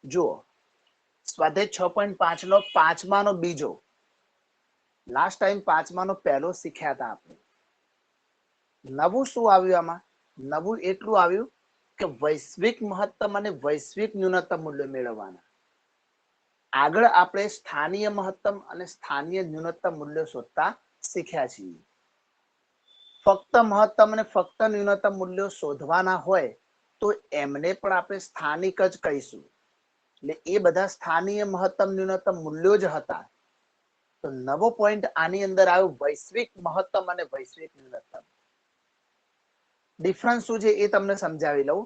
જુઓ, સ્વાધ્યાય 6.5 નો પાંચમાનો બીજો, લાસ્ટ ટાઈમ પાંચમાનો પહેલો શીખ્યા હતા આપણે. નવું શું આવ્યું આમાં? નવું એટલું આવ્યું કે વૈશ્વિક મહત્તમ અને વૈશ્વિક ન્યૂનતમ મૂલ્યો મેળવવાના. આગળ આપણે સ્થાનીય મહત્તમ અને સ્થાનીય ન્યૂનતમ મૂલ્યો શોધતા શીખ્યા છીએ. ફક્ત મહત્તમ અને ફક્ત ન્યૂનતમ મૂલ્યો શોધવાના હોય તો એમને પણ આપણે સ્થાનિક જ કહીશું. એટલે એ બધા સ્થાનીય મહત્તમ ન્યૂનતમ મૂલ્યો જ હતા. તો નવો પોઈન્ટ આની અંદર આવ્યો વૈશ્વિક મહત્તમ અને વૈશ્વિક ન્યૂનતમ. ડિફરન્સ શું છે એ તમને સમજાવી લઉં.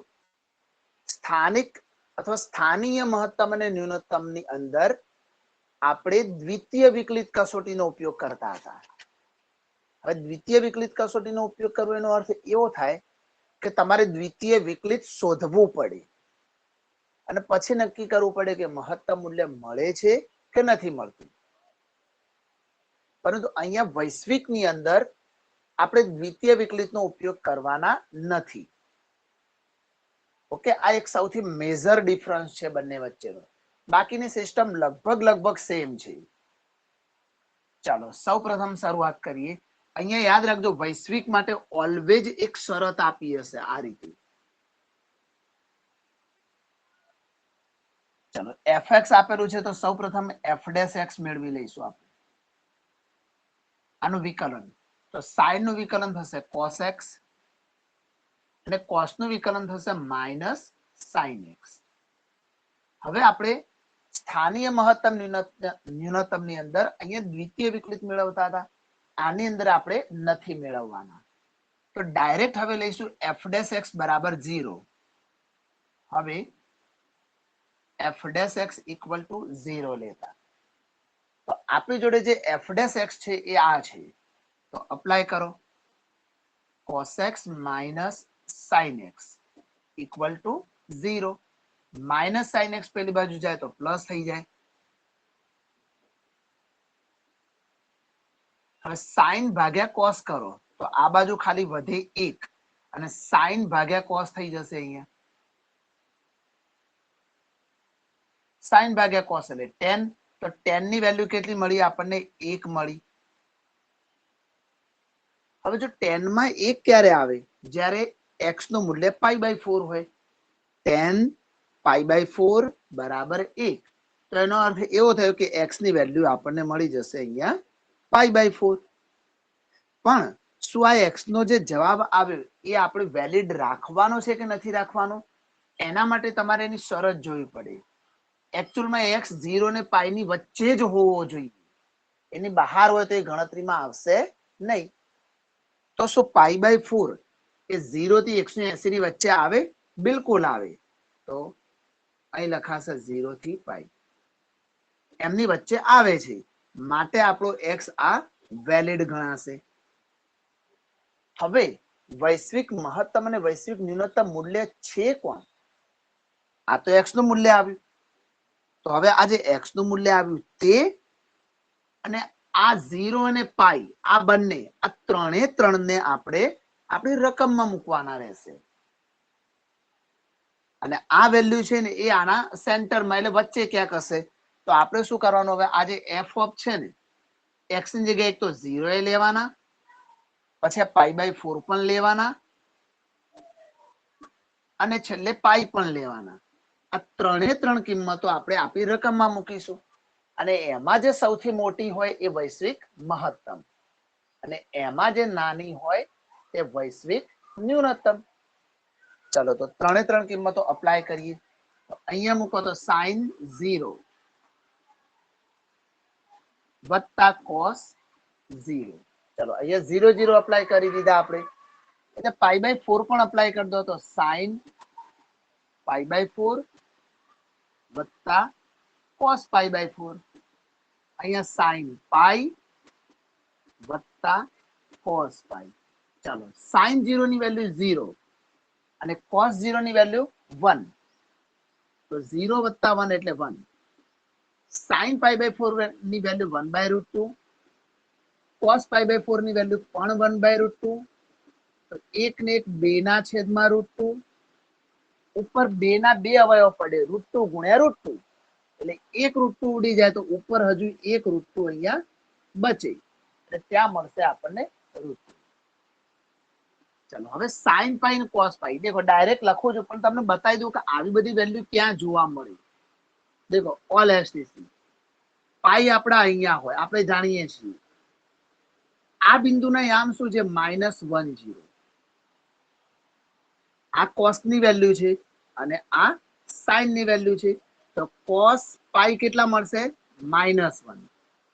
સ્થાનિક અથવા સ્થાનીય મહત્તમ અને ન્યૂનતમની અંદર આપણે દ્વિતીય વિકલિત કસોટીનો ઉપયોગ કરતા હતા. હવે દ્વિતીય વિકલિત કસોટીનો ઉપયોગ કરવો એનો અર્થ એવો થાય કે તમારે દ્વિતીય વિકલિત શોધવું પડે અને પછી નક્કી કરવું પડે કે મહત્તમ મૂલ્ય મળે છે કે નથી મળતું. પરંતુ અહીંયા વૈશ્વિકની અંદર આપણે દ્વિતીય વિકલિતનો ઉપયોગ કરવાના નથી. ઓકે, આ એક સૌથી મેજર ડિફરન્સ છે બંને વચ્ચેનો. બાકીની સિસ્ટમ લગભગ સેમ છે. ચાલો સૌ પ્રથમ શરૂઆત કરીએ. અહીંયા યાદ રાખજો, વૈશ્વિક માટે ઓલવેજ એક શરત આપી હશે આ રીતે. ચાલો fx આપેલું છે તો સૌ પ્રથમ f' મેળવી લઈશું આપણે. આનું વિકલન તો sin નું વિકલન થશે cos x અને cos નું વિકલન થશે -sin x. હવે આપણે સ્થાનીય મહત્તમ ન્યૂનતમ ની અંદર અહીંયા દ્વિતીય વિકલિત મેળવતા હતા, આની અંદર આપણે નથી મેળવવાના. તો ડાયરેક્ટ હવે લઈશું f' બરાબર 0. હવે f' ઇક્વલ ટુ 0 લેતા તો આપણી જોડે જે f' છે એ આ છે. તો અપ્લાય કરો cos x sin x equal to 0. sin x પેલી બાજુ જાય તો પ્લસ થઈ જાય. હવે sin ભાગ્યા cos કરો તો આ બાજુ ખાલી વધે 1 અને sin ભાગ્યા cos થઈ જશે. અહીંયા sin ભાગ્યા cos એટલે tan. તો tan ની વેલ્યુ કેટલી મળી આપણને? 1 મળી. હવે જો tan માં 1 ક્યારે આવે? જ્યારે x નું મૂલ્ય π/4 હોય. tan π/4 બરાબર 1. તો એનો અર્થ એવો થયો કે x ની વેલ્યુ આપણને મળી જશે અહીંયા π/4. પણ શું આ x નો જે જવાબ આવ્યો એ આપણે વેલિડ રાખવાનો છે કે નથી રાખવાનો? એના માટે તમારે એની શરત જોવી પડે. એકચ્યુઅલમાં x 0 ને π ની વચ્ચે જ હોવો જોઈએ. એની બહાર હોય તો એ ગણતરીમાં આવશે નહીં. તો શું π/4 એ 0 થી 180 ની વચ્ચે આવે? બિલકુલ આવે. તો અહીં લખાશે 0 થી π. એમની વચ્ચે આવે છે માટે આપણો x આ વેલિડ ગણાશે. હવે વૈશ્વિક મહત્તમ અને વૈશ્વિક ન્યૂનતમ મૂલ્ય છે કોણ? આ તો x નું મૂલ્ય આવ્યું. તો હવે આ જે x નું મૂલ્ય આવ્યું તે અને આ 0 અને π આ બંને, આ ત્રણે આપણે આપણી રકમમાં મૂકવાના રહેશે. અને આ વેલ્યુ છે ને એ આના સેન્ટરમાં એટલે વચ્ચે ક્યાંક હશે. તો આપણે શું કરવાનું? હવે આ જે f ઓફ છે ને x ની જગ્યાએ એક તો 0 એ લેવાના, પછી π/4 પણ લેવાના અને છેલ્લે π પણ લેવાના. આ ત્રણ કિંમતો આપણે આપણી રકમમાં મૂકીશું. અને એમાં જે સૌથી મોટી હોય એ વૈશ્વિક મહત્તમ અને એમાં જે નાની હોય તે વૈશ્વિક ન્યૂનતમ. ચલો તો ત્રણ કિંમતો અપ્લાય કરીએ. તો અહીંયા મૂકો તો sin 0 વત્તા cos 0. ચલો અહીંયા 0 0 અપ્લાય કરી દીધા આપણે. એટલે π/4 પણ અપ્લાય કરી દો તો sin π/4 વત્તા cos π/4. અહીંયા sin π વત્તા cos π. ચાલો sin 0 ની વેલ્યુ 0 અને cos 0 ની વેલ્યુ 1. તો 0 વત્તા 1 એટલે 1. sin π/4 ની વેલ્યુ 1/√2, cos π/4 ની વેલ્યુ પણ 1/√2. તો 1 ને 1 2 ના છેદમાં √2 ઉપર 2 ના 2 અવયવ પડે, √2 ગુણ્યા √2, એટલે એક √2 ઉડી જાય તો ઉપર હજુ એક √2 અહીંયા બચે, એટલે ત્યાં મળશે આપણને √2. ચલો હવે sin પાઈ અને cos પાઈ દેખો ડાયરેક્ટ લખું છું પણ તમને બતાવી દઉં કે આવી બધી વેલ્યુ ક્યાં જોવા મળે. દેખો ઓલ એસટીસી પાઈ આપણા અહીંયા હોય, આપણે જાણીએ છીએ આ બિંદુના યામ શું છે -10, આ cos ની વેલ્યુ છે અને આ sin ની વેલ્યુ છે, તો cos પાઈ કેટલા મળશે -1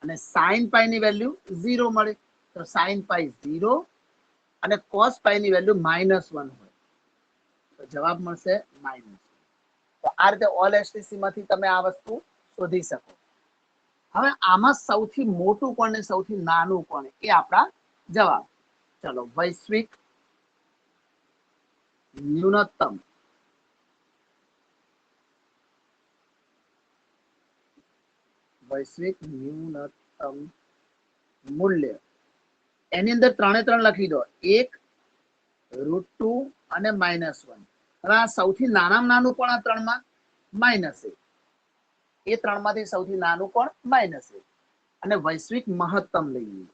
અને sin પાઈ ની વેલ્યુ 0 મળે, તો sin પાઈ 0 અને cos પાઈ ની વેલ્યુ -1 હોય, તો જવાબ મળશે -1. તો આ રીતે ઓલ એસટીસી માંથી તમે આ વસ્તુ શોધી શકો. હવે આમાં સૌથી મોટું કોણ ને સૌથી નાનું કોણ એ આપણા જવાબ. ચલો વૈશ્વિક ન્યૂનતમ મૂલ્ય એની અંદર 3 લખી દો, 1 √2 અને -1. હવે આ સૌથી નાનામાં નાનું કોણ આ 3 માં -1, એ 3 માંથી સૌથી નાનું કોણ -1 અને વૈશ્વિક મહત્તમ લઈએ.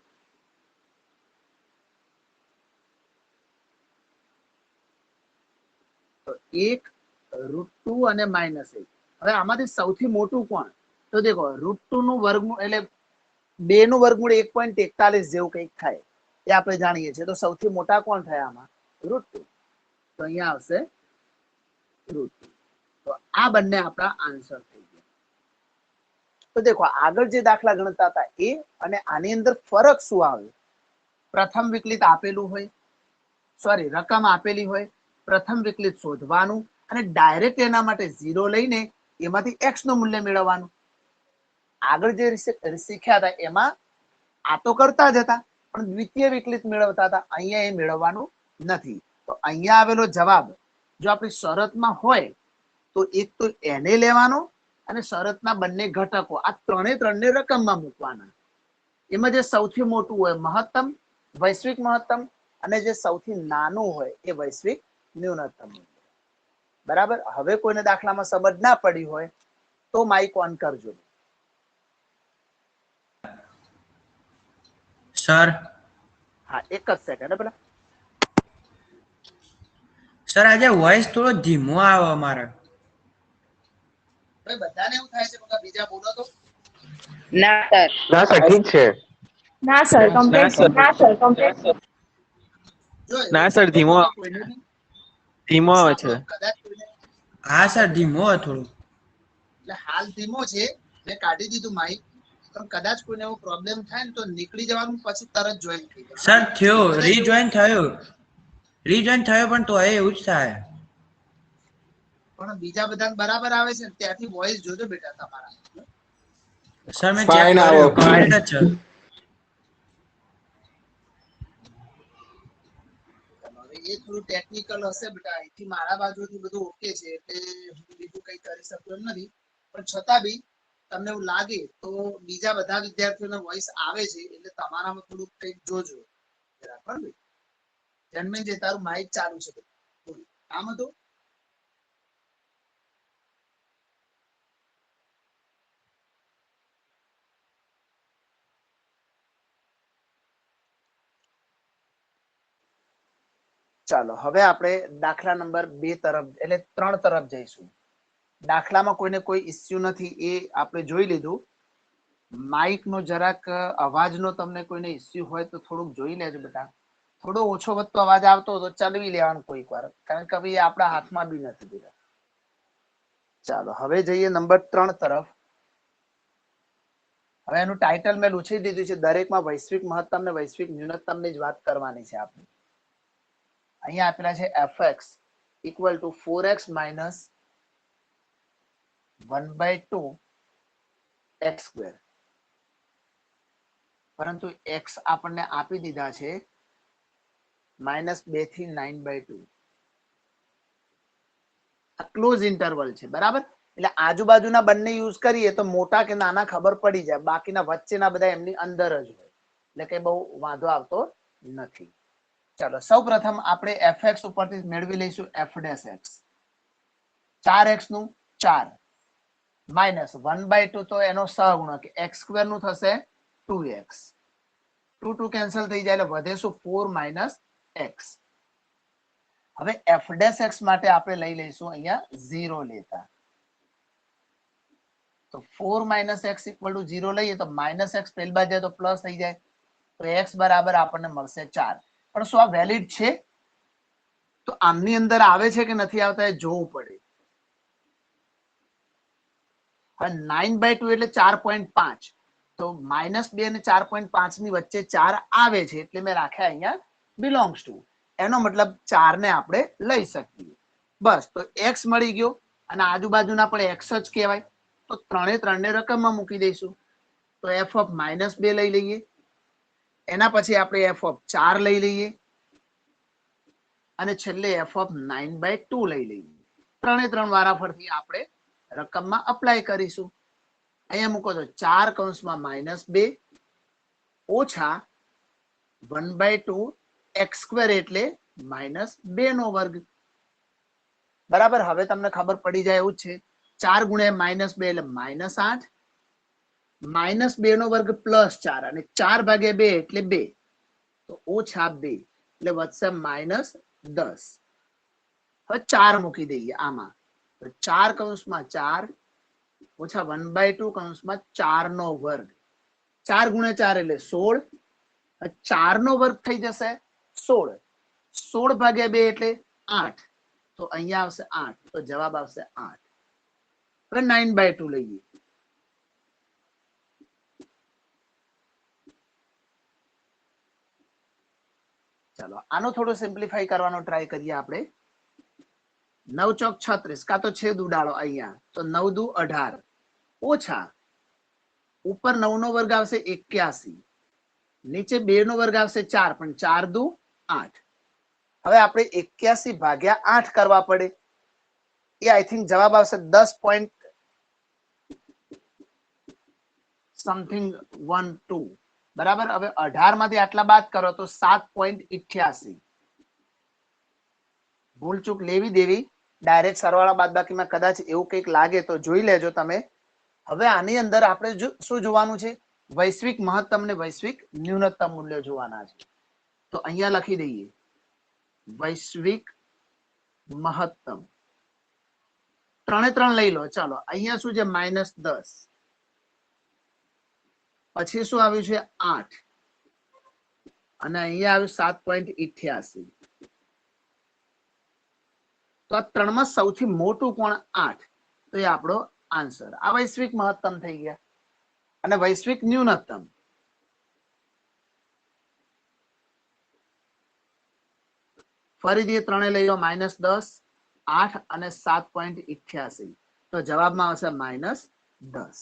તો 1 √2 અને -1. હવે આમાંથી સૌથી મોટું કોણ, તો દેખો √2 નું વર્ગમૂળ એટલે 2 નું વર્ગમૂળ 1.41 જેવું કંઈક થાય, એ આપણે જાણીએ છીએ, તો સૌથી મોટા કોણ થાય આમાં √2, તો અહીંયા આવશે √2. તો આ બંને આપણા આન્સર થઈ ગયા. તો દેખો આગળ જે દાખલા ગણતા હતા એ અને આની અંદર ફરક શું આવે, પ્રથમ વિકલિત આપેલું હોય, સોરી રકમ આપેલી હોય, પ્રથમ વિકલિત શોધવાનું અને ડાયરેક્ટ એના માટે 0 લઈને એમાંથી x નું મૂલ્ય મેળવવાનું. આગળ જે શીખ્યા હતા એમાં આ તો કરતા જ હતા પણ દ્વિતીય વિકલિત મેળવતા હતા, અહીંયા એ મેળવવાનું નથી. તો અહીંયા આવેલો જવાબ જો આપણી શરતમાં હોય તો એક તો એને લેવાનો અને શરતના બંને ઘટકો આ ત્રણે રકમમાં મૂકવાના. એમાં જે સૌથી મોટું હોય મહત્તમ, વૈશ્વિક મહત્તમ, અને જે સૌથી નાનું હોય એ વૈશ્વિક ન્યૂનતમ. બરાબર. હવે કોઈને દાખલામાં સમજ ના પડી હોય તો માઇક ઓન કરજો. સર હા એક જ સેકન્ડ પેલા. સર આજે વોઇસ થોડો ધીમો આવે અમારે. ભાઈ બધાને એવું થાય છે બકા બીજા બોલો તો. ના સર. ના સર ઠીક છે. ના સર કમ્પ્લીટ. ના સર કમ્પ્લીટ. ના સર ધીમો આવે છે. કદાચ કોઈને હા સર ધીમો થોડું. એટલે હાલ ધીમો છે, મેં કાઢી દીધું માઇક, પણ કદાચ કોઈને એવો પ્રોબ્લેમ થાય ને તો નીકળી જવાનું પછી તરત જોઈન થઈ જવાનું. સર થયો રીજોઈન થયો પણ તો એવું જ થાય. પણ બીજા બધા બરાબર આવે છે ત્યાંથી વોઇસ જોજો બેટા તમારા. સર મેં ચેક ફાઇન કર્યું આવો. કમ્પ્લીટ જ છે. એ થોડું ટેકનિકલ હશે બેટા, અહીંથી મારા બાજુથી બધું ઓકે છે એટલે હું બીજું કઈ કરી શકતો નથી, પણ છતાં બી તમને એવું લાગે તો બીજા બધા વિદ્યાર્થીઓનો વોઇસ આવે છે એટલે તમારામાં થોડું કંઈક જોજો બરાબર ને. જન્મે જે તારું માઇક ચાલુ છે કામ હતું. ચાલો હવે આપણે દાખલા નંબર 2 તરફ એટલે 3 તરફ જઈશું. દાખલામાં કોઈને કોઈ ઇસ્યુ નથી એ આપણે જોઈ લીધું. માઇક નો જરાક અવાજનો તમને કોઈને ઇસ્યુ હોય તો થોડુંક જોઈ લેજો બેટા. થોડો ઓછો વધતો અવાજ આવતો તો ચલાવી લેવાનું કોઈક વાર, કારણ કે ભાઈ આપણા હાથમાં બી નથી બેટા. ચાલો હવે જઈએ નંબર 3 તરફ. હવે એનું ટાઇટલ મેં લૂછી દીધું છે, દરેકમાં વૈશ્વિક મહત્તમ ને વૈશ્વિક ન્યૂનતમની જ વાત કરવાની છે આપણે. અહીંયા આપેલા છે fx equal to 4x minus 1/2 x square, પરંતુ x આપણને આપી દીધા છે -2 થી 9/2. આ ક્લોઝ ઇન્ટરવલ છે બરાબર, એટલે આજુબાજુના બંને યુઝ કરીએ તો મોટા કે નાના ખબર પડી જાય, બાકીના વચ્ચેના બધા એમની અંદર જ હોય એટલે કઈ બહુ વાંધો આવતો નથી. ચાલો સૌ પ્રથમ આપણે fx ઉપરથી મેળવી લઈશું f'(x). 4x નું 4 માઇનસ 1/2 તો એનો સહગુણક x સ્ક્વેર નું થશે 2x 2 2 કેન્સલ થઈ જાય એટલે વધે શું 4 - x. હવે f' માટે આપણે લઈ લઈશું અહીંયા 0 લેતા, તો 4 - x = 0 લઈએ તો -x પહેલી બાજુ જાય તો પ્લસ થઈ જાય, તો x બરાબર આપણને મળશે 4. પણ શું આ વેલિડ છે? તો આમની અંદર આવે છે કે નથી આવતા એ જોવું પડે. હવે 9/2 એટલે 4.5, તો -2 અને 4.5 ની વચ્ચે 4 આવે છે એટલે મેં રાખ્યા અહીંયા બિલોંગ્સ ટુ. એનો મતલબ 4 ને આપણે લઈ શકીએ. બસ, તો x મળી ગયો અને આજુબાજુના પણ x જ કહેવાય, તો 3 3 ને રકમમાં મૂકી દઈશું. તો f ઓફ -2 લઈ લઈએ, એના પછી આપણે f ઓફ 4 લઈ લઈએ અને છેલ્લે f ઓફ 9/2 લઈ લઈએ. 3 3 વારાફરથી આપણે રકમમાં અપ્લાય કરીશું. અહીંયા મૂકો તો 4 કૌંસમાં -2 ઓછા 1/2 x² એટલે -2 નો વર્ગ. બરાબર, હવે તમને ખબર પડી જાય એવું છે. 4 ગુણ્યા -2 એટલે -8, -2 નો વર્ગ +4 અને 4 ભાગ્યા 2 એટલે 2, તો ઓછા 2 એટલે વધશે -10. હવે 4 મૂકી દઈએ આમાં, તો 4 કૌંસમાં 4 ઓછા 1/2 કૌંસમાં 4 નો વર્ગ. 4 ગુણ્યા 4 એટલે 16, 4 નો વર્ગ થઈ જશે 16, 16 ભાગ્યા 2 એટલે 8, તો અહીંયા આવશે 8, તો જવાબ આવશે 8. હવે 9/2 લઈએ, ચાલો આનો થોડો સિમ્પ્લિફાઈ કરવાનો ટ્રાય કરીએ આપણે. 9 ચોક 36, કાં તો છેદ ઉડાડો અહીંયા, તો 9 દુ 18 ઓછા ઉપર 9 નો વર્ગ આવશે 81, નીચે 2 નો વર્ગ આવશે 4, પણ 4 દુ 8. હવે આપણે 81 ભાગ્યા 8 કરવા પડે, એ આઈ થિંક જવાબ આવશે 10 સમથિંગ 12. બરાબર, હવે 18 માંથી આટલા બાદ કરો તો 7.88. ભૂલચૂક લેવી દેવી, ડાયરેક્ટ સરવાળા બાદબાકીમાં કદાચ એવું કંઈક લાગે તો જોઈ લેજો તમે. હવે આની અંદર આપણે શું જોવાનું છે? વૈશ્વિક મહત્તમ ને વૈશ્વિક ન્યૂનતમ મૂલ્ય જોવાના છે. તો અહીંયા લખી દઈએ વૈશ્વિક મહત્તમ 3 3 લઈ લો. ચાલો અહીંયા શું છે? -10, પછી શું આવ્યું છે? 8, અને અહીંયા આવ્યું 7.88. તો આ ત્રણમાં સૌથી મોટું કોણ? 8, તો એ આપણો આન્સર. આ વૈશ્વિક મહત્તમ થઈ ગયા. અને વૈશ્વિક ન્યૂનતમ ફરીથી 3 લઈ લો, -10, 8 અને 7.88, તો જવાબમાં આવશે -10.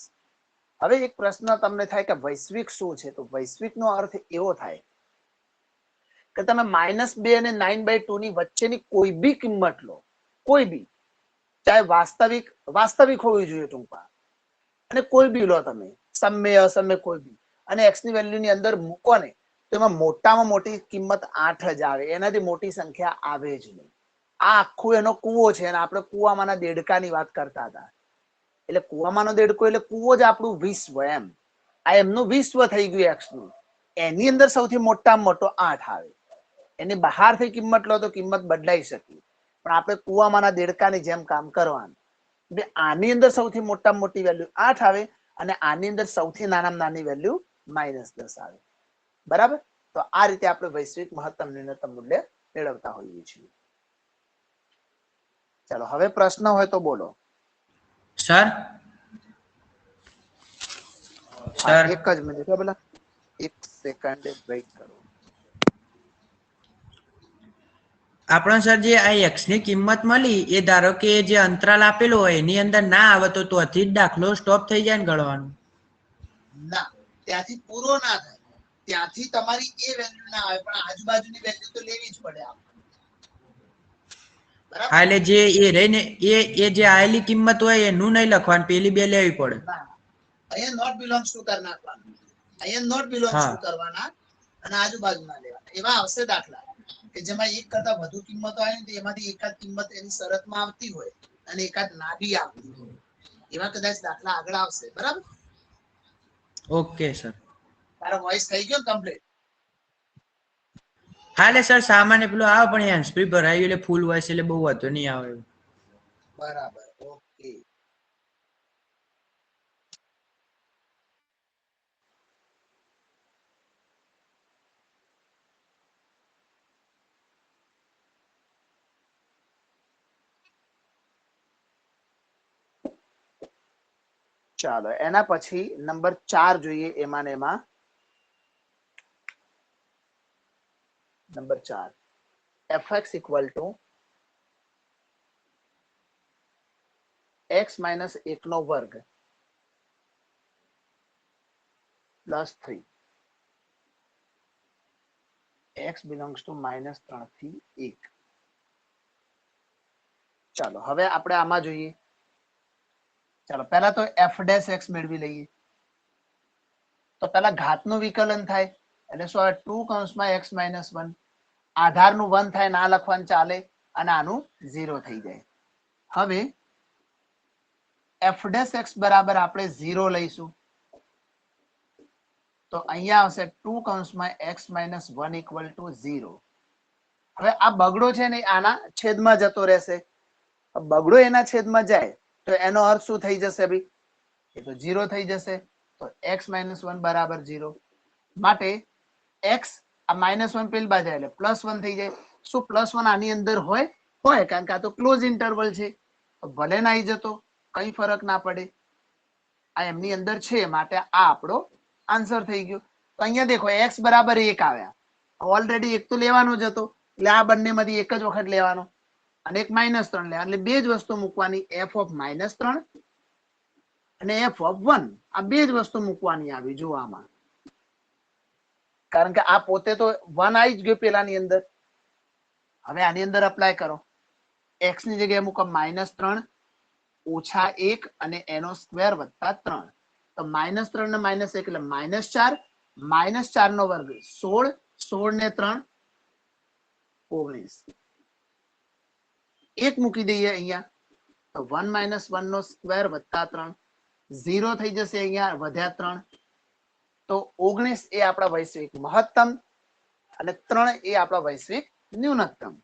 હવે એક પ્રશ્ન તમને થાય કે વૈશ્વિક શું છે? તો વૈશ્વિક નો અર્થ એવો થાય કે તમે -2 અને 9/2 ની વચ્ચેની કોઈ બી કિંમત લો, કોઈ બી, ચાહે વાસ્તવિક હોવી જોઈએ ટૂંકમાં, અને કોઈ બી લો તમે, સમય અસમય કોઈ બી, અને x ની વેલ્યુ ની અંદર મૂકો ને, તો એમાં મોટામાં મોટી કિંમત 8 જ આવે, એનાથી મોટી સંખ્યા આવે જ નહીં. આ આખું એનો કૂવો છે, અને આપણે કૂવામાંના દેડકાની વાત કરતા હતા. એટલે કૂવામાંનો દેડકો એટલે કૂવો જ આપણું વિશ્વ એમ. આ એમનું વિશ્વ થઈ ગયું x નું. એની અંદર સૌથી મોટામાં મોટો 8 આવે. એની બહારથી કિંમત લો તો કિંમત બદલાઈ શકે, પણ આપણે કૂવામાંના દેડકાની જેમ કામ કરવાનું. આની અંદર સૌથી મોટામાં મોટી વેલ્યુ 8 આવે, અને આની અંદર સૌથી નાનામાં નાની વેલ્યુ -10 આવે. બરાબર, તો આ રીતે આપણે વૈશ્વિક મહત્તમ ન્યૂનતમ મૂલ્ય મેળવતા હોઈએ છીએ. ચાલો હવે પ્રશ્ન હોય તો બોલો. સર એક જ મિનિટ, પેલા 1 સેકન્ડ વેઇટ કરો. આપણો સર જે આ x ની કિંમત મળી, એ ધારો કે જે અંતરાલ આપેલો હોય એની અંદર ના આવે તો ત્યાંથી જ દાખલો સ્ટોપ થઈ જાય ને ગણવાનું? ના, ત્યાંથી પૂરો ના થાય. ત્યાંથી તમારી એ વેલ્યુ ના આવે, પણ આજુબાજુની વેલ્યુ તો લેવી જ પડે આપણે. બરાબર, એટલે જે એ રહીને એ જે આયેલી કિંમત હોય એનું નહીં લખવાનું, પેલી બે લેવી પડે. અહીંયા નોટ બિલોંગ્સ ટુ કર નાખવાનું, અહીંયા નોટ બિલોંગ્સ ટુ કરવાના, અને આજુબાજુના લેવાના. એવા આવશે દાખલા કે જેમાં એક કરતા વધુ કિંમતો આવી તો એમાંથી એકાદ કિંમત એની શરતમાં આવતી હોય, અને એકાદ ના બી આવે એવા કદાચ દાખલા આગળ આવશે. બરાબર? Okay sir. તારો વોઇસ થઈ ગયો કમ્પ્લીટ? હા એટલે સર સામાન્ય પેલું આવે પણ હેન્ડ ફ્રી ભરાયું એટલે ફૂલ વોઇસ એટલે બહુ વાંધો નહીં આવે. બરાબર, ઓકે. ચાલો એના પછી નંબર 4 જોઈએ. એમાં ને એમાં number 4 fx equal to x minus 1 નો વર્ગ પ્લસ 3 x બિલોંગ્સ ટુ -3 થી 1. ચાલો હવે આપણે આમાં જોઈએ. ચાલો પહેલા તો f ડેશ x મેળવી લઈએ. તો પહેલા ઘાતનું વિકલન થાય એટલે શું આવે? 2 કૌંસમાં x માઇનસ 1. આધારનું 1 થાય, ના લખવાનું ચાલે, અને આનું 0 થઈ જાય. હવે f ડેશ x બરાબર આપણે 0 લઈશું તો અહીંયા આવશે 2 કૌંસમાં x માઇનસ 1 ઇક્વલ ટુ 0. હવે આ બગડો છે ને આના છેદમાં જતો રહેશે. બગડો એના છેદમાં જાય તો એનો અર્થ શું થઈ જશે ભાઈ? એ તો 0 થઈ જશે. તો x માઇનસ 1 બરાબર 0. માટે x આ -1 પેલી બાજુ એટલે +1 થઈ જાય. શું +1 આની અંદર હોય? હોય, કારણ કે આ તો ક્લોઝ ઇન્ટરવલ છે. ભલે ના આવી જતો, કઈ ફરક ના પડે. આ એમની અંદર છે માટે આ આપણો આન્સર થઈ ગયો. તો અહીંયા દેખો x બરાબર 1 આવ્યા. ઓલરેડી 1 તો લેવાનો જ હતો એટલે આ બંનેમાંથી એક જ વખત લેવાનો અને એક -3 લેવાનો. એટલે બે જ વસ્તુ મૂકવાની, f ઓફ -3 અને f ઓફ 1. આ બે જ વસ્તુ મૂકવાની આવી જો આમાં. કારણ કે આ પોતે તો 1 આવી જ ગયો પેલાની અંદર. હવે આની અંદર અપ્લાય કરો. x ની જગ્યાએ મૂકો -3 ઓછા 1 અને એનો સ્ક્વેર વત્તા 3. તો -3 ને -1 એટલે -4. -4 નો વર્ગ 16. 16 ને 3 19. 1 મૂકી દઈએ અહીંયા તો 1 - 1 નો સ્ક્વેર વત્તા 3. 0 થઈ જશે. અહીંયા વધ્યા 3. તો 19 એ આપણા વૈશ્વિક મહત્તમ અને 3 એ આપણા વૈશ્વિક ન્યૂનતમ.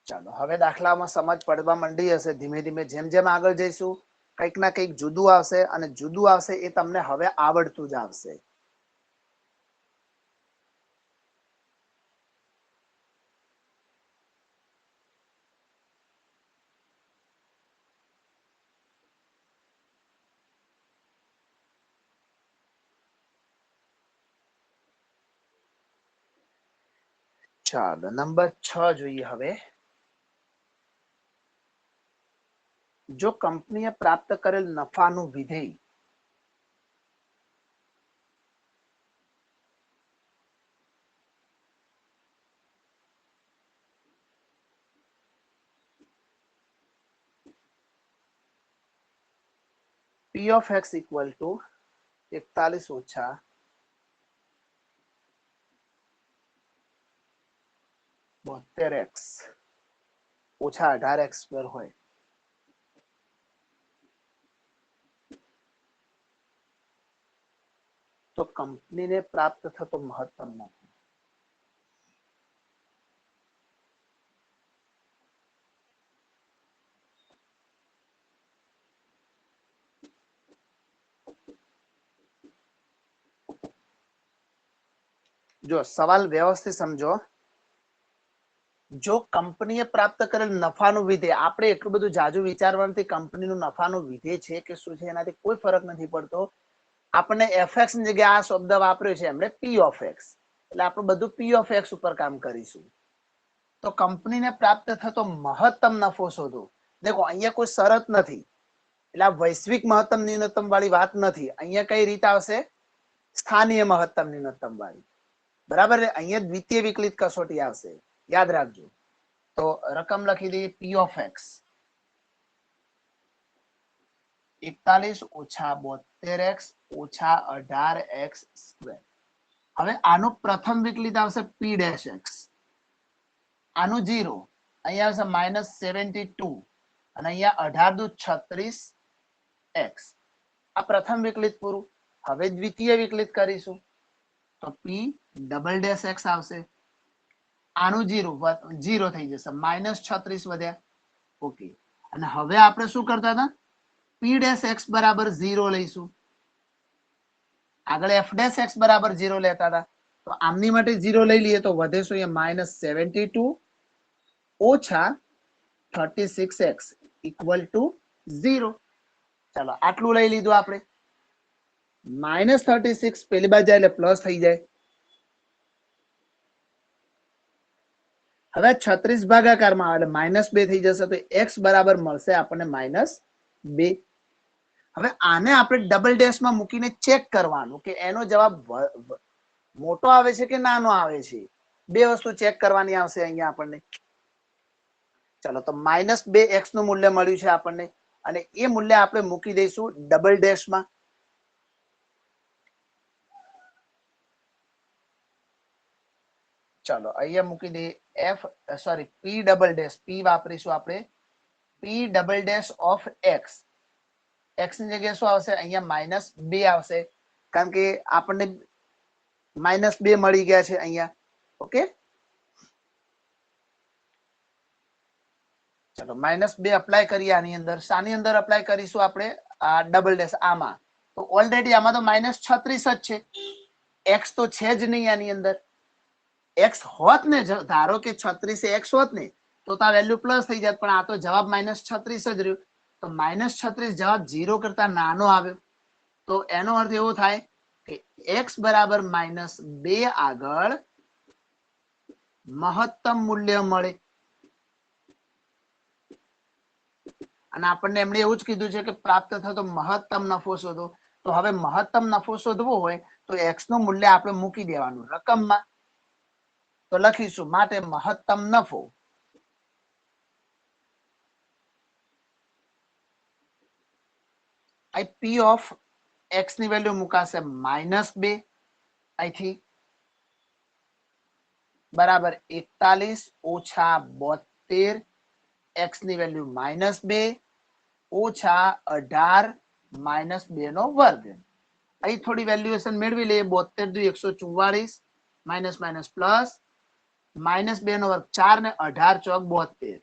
ચાલો હવે દાખલામાં સમજ પડવા માંડી હશે ધીમે ધીમે. જેમ જેમ આગળ જઈશું કંઈક ના કંઈક જુદું આવશે અને જુદું આવશે એ તમને હવે આવડતું જ આવશે. ચાલો નંબર 6 જોઈએ હવે. જો કંપનીએ પ્રાપ્ત કરેલ નફાનું વિધેય p of x equal to 41 ઓછા 72x ઓછા 18x સ્ક્વેર હોય તો કંપનીને પ્રાપ્ત થતો મહત્તમ નફો. જો સવાલ વ્યવસ્થિત સમજો. જો કંપનીએ પ્રાપ્ત કરેલ નફાનું વિધેય, આપણે એટલું બધું જાજુ વિચારવાનું નથી કંપનીનું નફાનું વિધેય છે કે શું છે એનાથી કોઈ ફરક નથી પડતો. આપણે fx ની જગ્યાએ આ શબ્દ વાપર્યો છે એમણે p of x, એટલે આપણું બધું p of x ઉપર કામ કરીશું. તો કંપનીને પ્રાપ્ત થતો મહત્તમ નફો શોધો. દેખો અહીંયા કોઈ શરત નથી એટલે આ વૈશ્વિક મહત્તમ ન્યૂનતમ વાળી વાત નથી. અહીંયા કઈ રીત આવશે? સ્થાનીય મહત્તમ ન્યૂનતમ વાળી. બરાબર. અહીંયા દ્વિતીય વિકલિત કસોટી આવશે, યાદ રાખજો. તો રકમ લખી દઈએ p of x 41 ઓછા 72x ઓછા 18x સ્ક્વેર. હવે આનું પ્રથમ વિકલિત આવશે p ડેશ x, આનું 0, અહીંયા આવશે -72 અને અહીંયા 18 દુ 36x. આ પ્રથમ વિકલિત પૂરું. હવે દ્વિતીય વિકલિત કરીશું તો p ડબલ ડેશ x આવશે, આનું 0 થઈ જશે, -36 વધ્યા. ઓકે, અને હવે આપણે શું કરતા હતા, p ડેશ x બરાબર 0 લઈશું. આગળ f ડેશ x બરાબર 0 લેતા હતા, તો આમની માટે 0 લઈ લઈએ તો વધે શું, અહીંયા -72 ઓછા 36x ઇક્વલ ટુ 0. ચાલો આટલું લઈ લીધું આપણે. -36 પેલી બાજુ જાય એટલે પ્લસ થઈ જાય. હવે 36 ભાગાકારમાં આવે એટલે -2 થઈ જશે, તો x બરાબર મળશે આપણને -2. હવે આને આપણે ડબલ ડેશમાં મૂકીને ચેક કરવાનું કે એનો જવાબ મોટો આવે છે કે નાનો આવે છે. બે વસ્તુ ચેક કરવાની આવશે અહીંયા આપણને. ચલો તો -2x નું મૂલ્ય મળ્યું છે આપણને, અને એ મૂલ્ય આપણે મૂકી દઈશું ડબલ ડેશમાં. ચલો અહીંયા મૂકી દઈએ p ડબલ ડેશ, p વાપરીશું આપણે, p double dash of x. x ની જગ્યાએ શું આવશે, અહીંયા -2 આવશે, કારણ કે આપણને -2 મળી ગયા છે અહીંયા. ઓકે, ચલો -2 અપ્લાય કરીએ આની અંદર. શાની અંદર અપ્લાય કરીશું આપણે, આ ડબલ ડેશ આમાં. તો ઓલરેડી આમાં તો -36 જ છે, x તો છે જ નહીં આની અંદર. x હોત ને, ધારો કે 36 x હોત ને તો આ વેલ્યુ પ્લસ થઈ જાત, પણ આ તો જવાબ -36 જ રહ્યું. તો -36 જવાબ 0 કરતા નાનો આવ્યો. તો એનો અર્થ એવો થાય કે x બરાબર -2 આગળ મહત્તમ મૂલ્ય મળે. અને આપણને એમણે એવું જ કીધું છે કે પ્રાપ્ત થતો મહત્તમ નફો શોધો. તો હવે મહત્તમ નફો શોધવો હોય તો x નું મૂલ્ય આપણે મૂકી દેવાનું રકમમાં. તો લખીશું માટે મહત્તમ નફો p ઓફ x ની વેલ્યુ મુકાશે -2 અહીંથી બરાબર 41 ઓછા 72 x ની વેલ્યુ -2 ઓછા 18 -2 નો વર્ગ. અહીં થોડી વેલ્યુએશન મેળવી લઈએ. 72 દુ 144 માઇનસ માઇનસ પ્લસ -2 નો વર્ગ 4 ને 18 ચોક 72.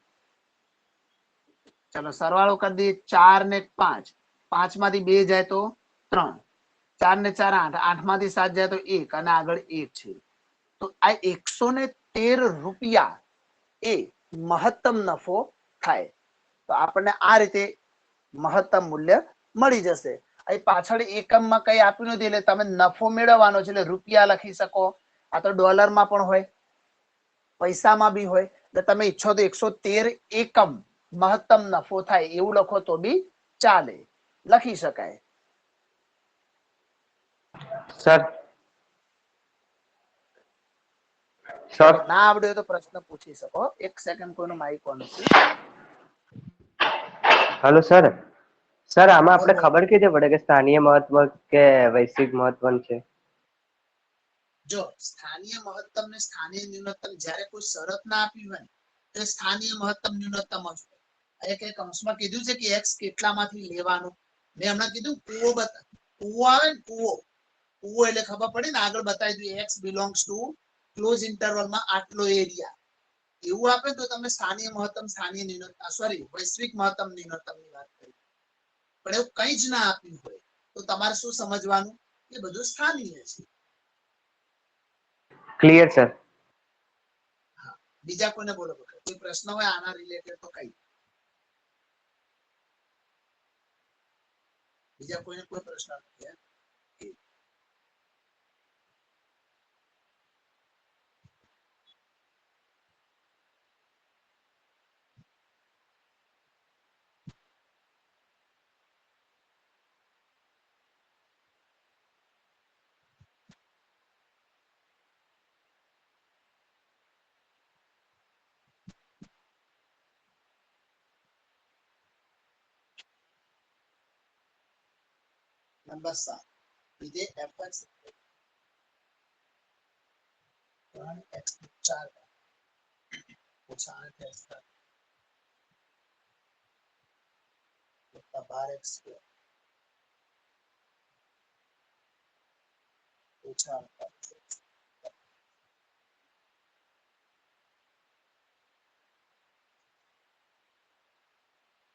ચલો સરવાળો કરી દઈએ. 4 ને 5, 5 માંથી 2 જાય તો 3, 4 ને 4 8, 8 માંથી 7 જાય તો 1 અને આગળ 1 છે. તો આ 113 રૂપિયા એ મહત્તમ નફો થાય. તો આપણને આ રીતે મહત્તમ મૂલ્ય મળી જશે. અહીં પાછળ એકમમાં કઈ આપ્યું નથી એટલે તમે નફો મેળવવાનો છે એટલે રૂપિયા લખી શકો. આ તો ડોલરમાં પણ હોય, પૈસામાં બી હોય. એટલે તમે ઈચ્છો તો 113 એકમ મહત્તમ નફો થાય એવું લખો તો બી ચાલે, લખી શકાય. સર સર ના આવડે તો પ્રશ્ન પૂછી શકો. એક સેકન્ડ, કોઈનો માઇક ઓન છે. Hello sir. सर આમાં આપણે બોલો. ખબર કેવી રીતે પડે કે સ્થાનીય મહત્વ કે વૈશ્વિક મહત્વ છે? જો સ્થાનીય મહત્તમ ને સ્થાનીય ન્યૂનતમ જ્યારે કોઈ શરત ના આપી હોય તો સ્થાનીય મહત્તમ ન્યૂનતમ જ હોય. અહીં કઈ કૌંસમાં કીધું છે કે x કેટલામાંથી લેવાનું. મેં હમણાં કીધું કૂવો આવે ને, કૂવો એટલે ખબર પડી ને, આગળ બતાવી દીધું x બિલોંગ્સ ટુ ક્લોઝ ઇન્ટરવલમાં આટલો એરિયા. એવું આપે તો તમે સ્થાનીય મહત્તમ સ્થાનીય ન્યૂનતમ વૈશ્વિક મહત્તમ ન્યૂનતમ ની વાત કરી. પણ એવું કઈ જ ના આપ્યું હોય તો તમારે શું સમજવાનું, એ બધું સ્થાનીય છે. Clear sir. બીજા કોઈને બોલો, કોઈ પ્રશ્ન હોય આના રિલેટેડ તો કઈ. બીજા કોઈને કોઈ પ્રશ્ન નથી? નંબર 7 વિધેય fx 3x 4 ઓછા 8x વત્તા 12x સ્ક્વેર ઓછા 48x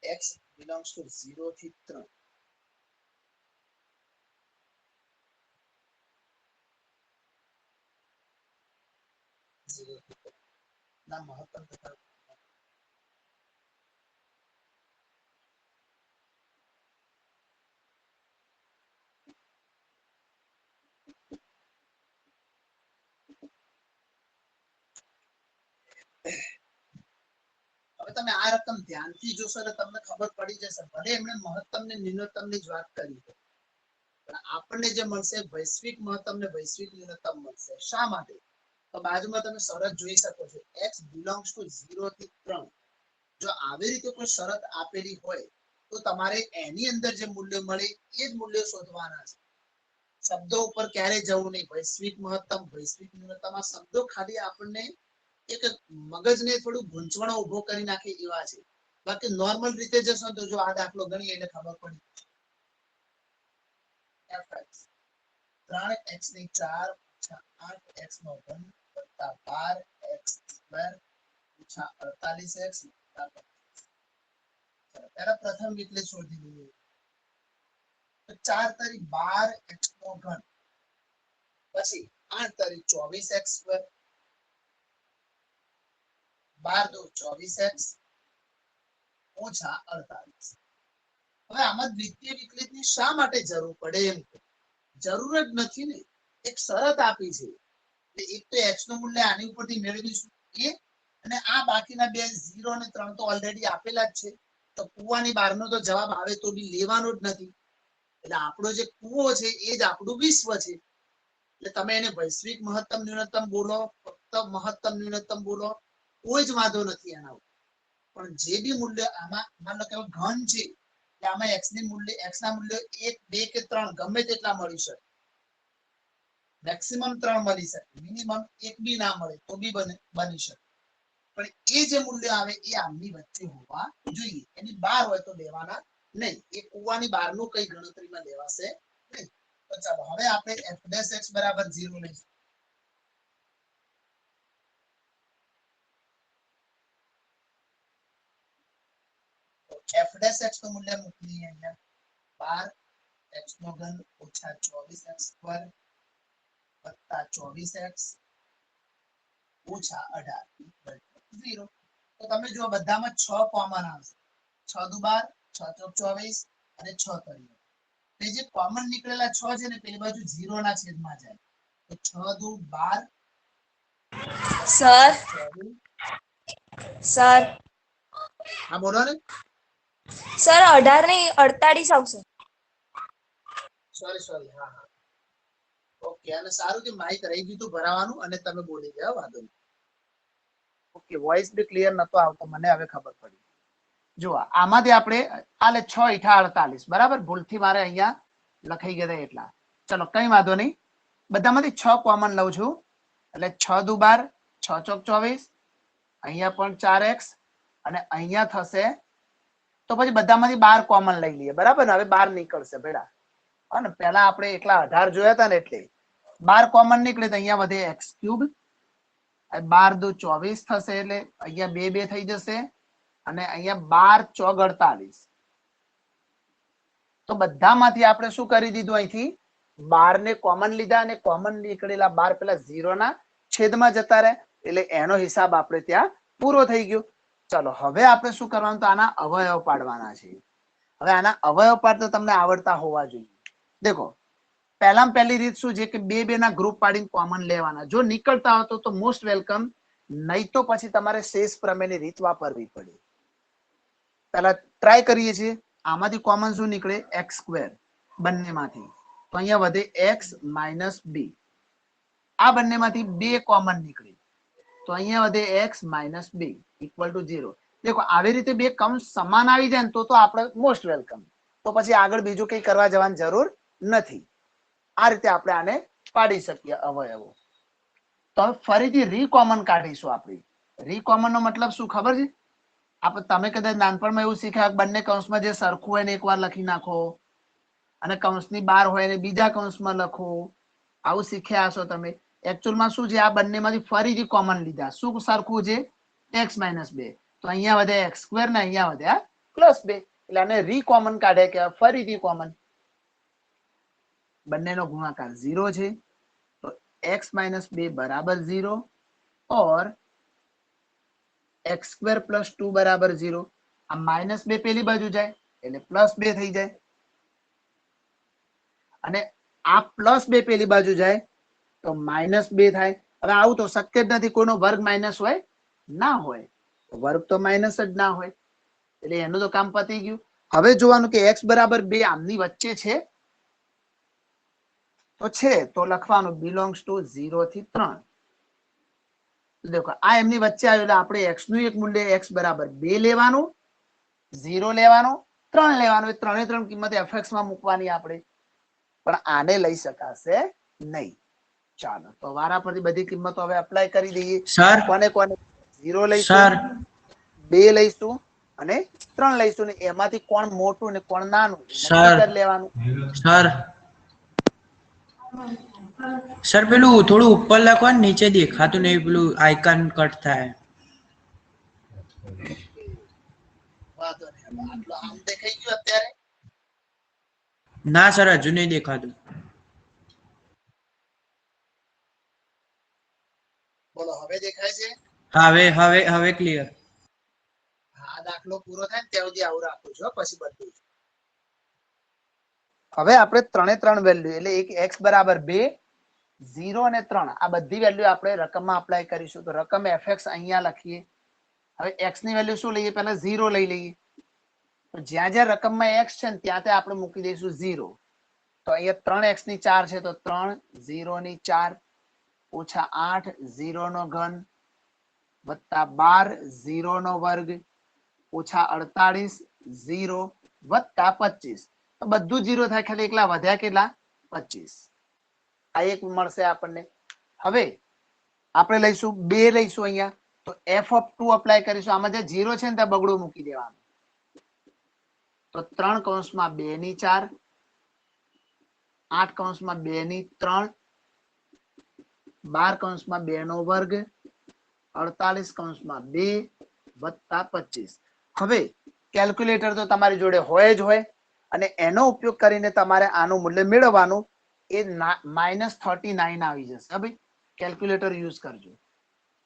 x belongs to 0 થી 3 0 થી 3 ના મહત્તમ તથા હવે તમે આ રકમ ધ્યાનથી જોશો એટલે તમને ખબર પડી જશે ભલે એમણે મહત્તમ ને ન્યૂનતમ ની જ વાત કરી છે પણ આપણને જે મળશે વૈશ્વિક મહત્તમ ને વૈશ્વિક ન્યૂનતમ મળશે શા માટે તો બાજુમાં તમે શરત જોઈ શકો છો x belongs to 0 થી 3 જો આવી રીતે કોઈ શરત આપેલી હોય તો તમારે એની અંદર જે મૂલ્ય મળે એ જ મૂલ્ય શોધવાના છે શબ્દો ઉપર ક્યારે જવું નહીં વૈશ્વિક મહત્તમ વૈશ્વિક ન્યૂનતમ આ શબ્દો ખાલી આપણને એક મગજને થોડું ગૂંચવણો ઉભો કરી નાખે એવા છે બાકી નોર્મલ રીતે જશો તો જો આ દાખલો ગણીએ એટલે ખબર પડી fx 3x ની 4 8x નો ઘન વત્તા 12x સ્ક્વેર ઓછા 48x પહેલા પ્રથમ એટલે શોધી લઈએ તો 4 તારી 12x નો ઘન પછી 8 તારી 24x સ્ક્વેર 12 દો 24x ઓછા 48 હવે આમાં દ્વિતીય વિકલિતની શા માટે જરૂર પડે એમ જરૂર જ નથી ને એક શરત આપી છે એક તો x નું મૂલ્ય આની ઉપરથી મેળવીશું એ અને આ બાકીના બે 0 અને 3 તો ઓલરેડી આપેલા જ છે તો કુવાની બહારનો તો જવાબ આવે તો બી લેવાનો જ નથી એટલે આપણો જે કુવો છે એ જ આપણું વિશ્વ છે એટલે તમે એને વૈશ્વિક મહત્તમ ન્યૂનતમ બોલો ફક્ત મહત્તમ ન્યૂનતમ બોલો કોઈ જ વાંધો નથી એના ઉપર પણ જે બી મૂલ્ય આમાં માન લો કે ઘન છે એટલે આમાં x ના મૂલ્ય 1 2 કે 3 ગમે તેટલા મળી શકે મેક્સિમમ 3 મળી શકે મિનિમમ 1 બી ના મળે તો બી બની શકે પણ એ જે મૂલ્ય આવે એ આમની વચ્ચે હોવા જોઈએ એની બહાર હોય તો લેવાના નહીં એ કુવાની બહારનું કઈ ગણતરીમાં લેવાશે નહીં તો ચાલો હવે આપણે f' x બરાબર 0 લઈશું f' x નું મૂલ્ય મૂકીએ અહીંયા 12x નો ઘન ઓછા 24x સ્ક્વેર વત્તા 24x ઓછા 18 0 તો તમે જો બધામાં 6 કોમન આવશે 6 દુ 12 6 ચોક 24 અને 6 તરીકે તે જે કોમન નીકળેલા 6 છે ને પેલી બાજુ 0 ના છેદમાં જાય તો 6 દુ 12 સર સર હા બોલો ને સર 18 નહીં 48 આવશે સોરી હા હા ઓકે અને સારું કે માઈક રહી ગયું હતું ભરાવાનું અને તમે બોલી ગયા વાંધો નહીં ઓકે વોઇસ બી ક્લિયર નતો આવતો મને હવે ખબર પડી જો આમાંથી આપણે આલે 6 * 48 બરાબર ભૂલથી મારે અહીંયા લખાઈ ગયા એટલા ચલો કઈ વાંધો નહીં બધામાંથી 6 કોમન લઉં છું એટલે 6 દુ 12 6 ચોક 24 અહીંયા પણ 4x અને અહીંયા થશે તો પછી બધામાંથી 12 કોમન લઈ લઈએ બરાબર ને હવે 12 નીકળશે ભેડા અને પહેલા આપણે એકલા 18 જોયા હતા ને એટલે 12 કોમન નીકળે તો અહીંયા વધે x³ 12 દુ 24 થશે એટલે અહીંયા 2 2 થઈ જશે અને અહીંયા 12 ચોક 48 તો બધામાંથી આપણે શું કરી દીધું અહીંથી 12 ને કોમન લીધા અને કોમન નીકળેલા 12 પેલા 0 ના છેદમાં જતા રહે એટલે એનો હિસાબ આપણે ત્યાં પૂરો થઈ ગયો ચલો હવે આપણે શું કરવાનું તો આના અવયવ પાડવાના છે હવે આના અવયવ પાડતા તમને આવડતા હોવા જોઈએ देखो પહેલામાં પહેલી રીત શું છે કે બે બે ના ગ્રુપ પાડીને કોમન લેવાના જો નીકળતા હોય તો મોસ્ટ વેલકમ નહીં તો પછી તમારે શેષ પ્રમેયની રીત વાપરવી પડે પહેલા ટ્રાય કરીએ છીએ આમાંથી કોમન શું નીકળે x² બંનેમાંથી તો અહીંયા વધે x - b આ બંનેમાંથી 2 કોમન નીકળે તો અહીંયા વધે x - b = 0 देखो આવી રીતે બે કૌંસ સમાન આવી જાય ને તો આપણે મોસ્ટ વેલકમ તો પછી આગળ બીજું કઈ કરવા જવાની જરૂર નથી. આ રીતે આપણે આને પાડી શકીએ અવયવો. તો હવે ફરીથી રીકોમન કાઢીશું. આપણે રીકોમન નો મતલબ શું ખબર છે? આપણે તમે કદાચ નાનપણમાં એવું શીખ્યા બંને કૌંસમાં જે સરખું હોય ને એકવાર લખી નાખો અને કૌંસની બહાર હોય ને બીજા કૌંસમાં લખો, આવું શીખ્યા હશો તમે. એકચ્યુઅલમાં શું છે, આ બંનેમાંથી ફરીથી કોમન લીધા. શું સરખું છે? x - 2. તો અહીંયા વધે x² ને અહીંયા વધ્યા +2. એટલે આને રીકોમન કાઢે કે ફરીથી કોમન. બંનેનો ગુણાકાર 0 છે તો x - 2 બરાબર 0 और x² + 2 બરાબર 0. આ -2 પેલી બાજુ જાય એટલે +2 થઈ જાય અને આ +2 પેલી બાજુ જાય તો -2 થાય. હવે આવું તો શક્ય જ નથી, કોઈનો વર્ગ માઇનસ હોય ના હોય, વર્ગ તો માઇનસ જ ના હોય, એટલે એનું તો કામ પતી ગયું. હવે જોવાનું કે x બરાબર 2 આમની વચ્ચે છે તો છે તો લખવાનું બિલોંગ્સ ટુ 0 થી 3. દેખો આ એમની વચ્ચે આવ્યું એટલે આપણે x નું એક મૂલ્ય x બરાબર 2 લેવાનું, 0 લેવાનું, 3 લેવાનું. એ ત્રણે ત્રણ કિંમત fx માં મૂકવાની આપણે, પણ આને લઈ શકાશે નહીં. ચાલો તો વારા પરથી બધી કિંમતો હવે અપ્લાય કરી દઈએ. સર કોને કોને? 0 લઈશું, સર 2 લઈશું અને 3 લઈશું ને એમાંથી કોણ મોટું ને કોણ નાનું નક્કી સર કરી લેવાનું. સર સર પેલું થોડું ઉપર લખો ને, નીચે દેખાતું નહીં, પેલું આઇકન કટ થાય. વાંધો નહીં. હવે આટલો આમ દેખાઈ ગયું અત્યારે? ના સર, હજુ નહીં દેખાતું. બોલો હવે દેખાય છે? હવે ક્લિયર. આ દાખલો પૂરો થાય ને ત્યાં સુધી આવું રાખું છું, પછી બધું. હવે આપણે ત્રણે ત્રણ વેલ્યુ એટલે એક x બરાબર 2, 0 અને 3 આ બધી વેલ્યુ આપણે રકમમાં અપ્લાય કરીશું. તો રકમ fx અહીંયા લખીએ. હવે x ની વેલ્યુ શું લઈએ? પહેલા 0 લઈ લઈએ. તો જ્યાં જ્યાં રકમમાં x છે ને ત્યાં ત્યાં આપણે મૂકી દઈશું 0. તો અહીંયા 3x ની 4 છે તો 3, 0 ની 4 ઓછા 8, 0 નો ઘન વત્તા 12, 0 નો વર્ગ ઓછા 48, 0 વત્તા 25. તો બધું 0 થાય, ખાલી એકલા વધ્યા કેટલા? 25. આ એક મળશે આપણને. હવે આપણે લઈશું 2 લઈશું અહીંયા તો f(2) અપ્લાય કરીશું. આમાં જે 0 છે ને ત્યાં બગડો મૂકી દેવાનું. તો 3 કૌંસમાં 2 ની 4, 8 કૌંસમાં 2 ની 3, 12 કૌંસમાં 2 નો વર્ગ, 48 કૌંસમાં 2 વત્તા 25. હવે કેલ્ક્યુલેટર તો તમારી જોડે હોય જ હોય અને એનો ઉપયોગ કરીને તમારે આનું મૂલ્ય મેળવવાનું. એ -39 આવી જશે. હવે કેલ્ક્યુલેટર યુઝ કરજો.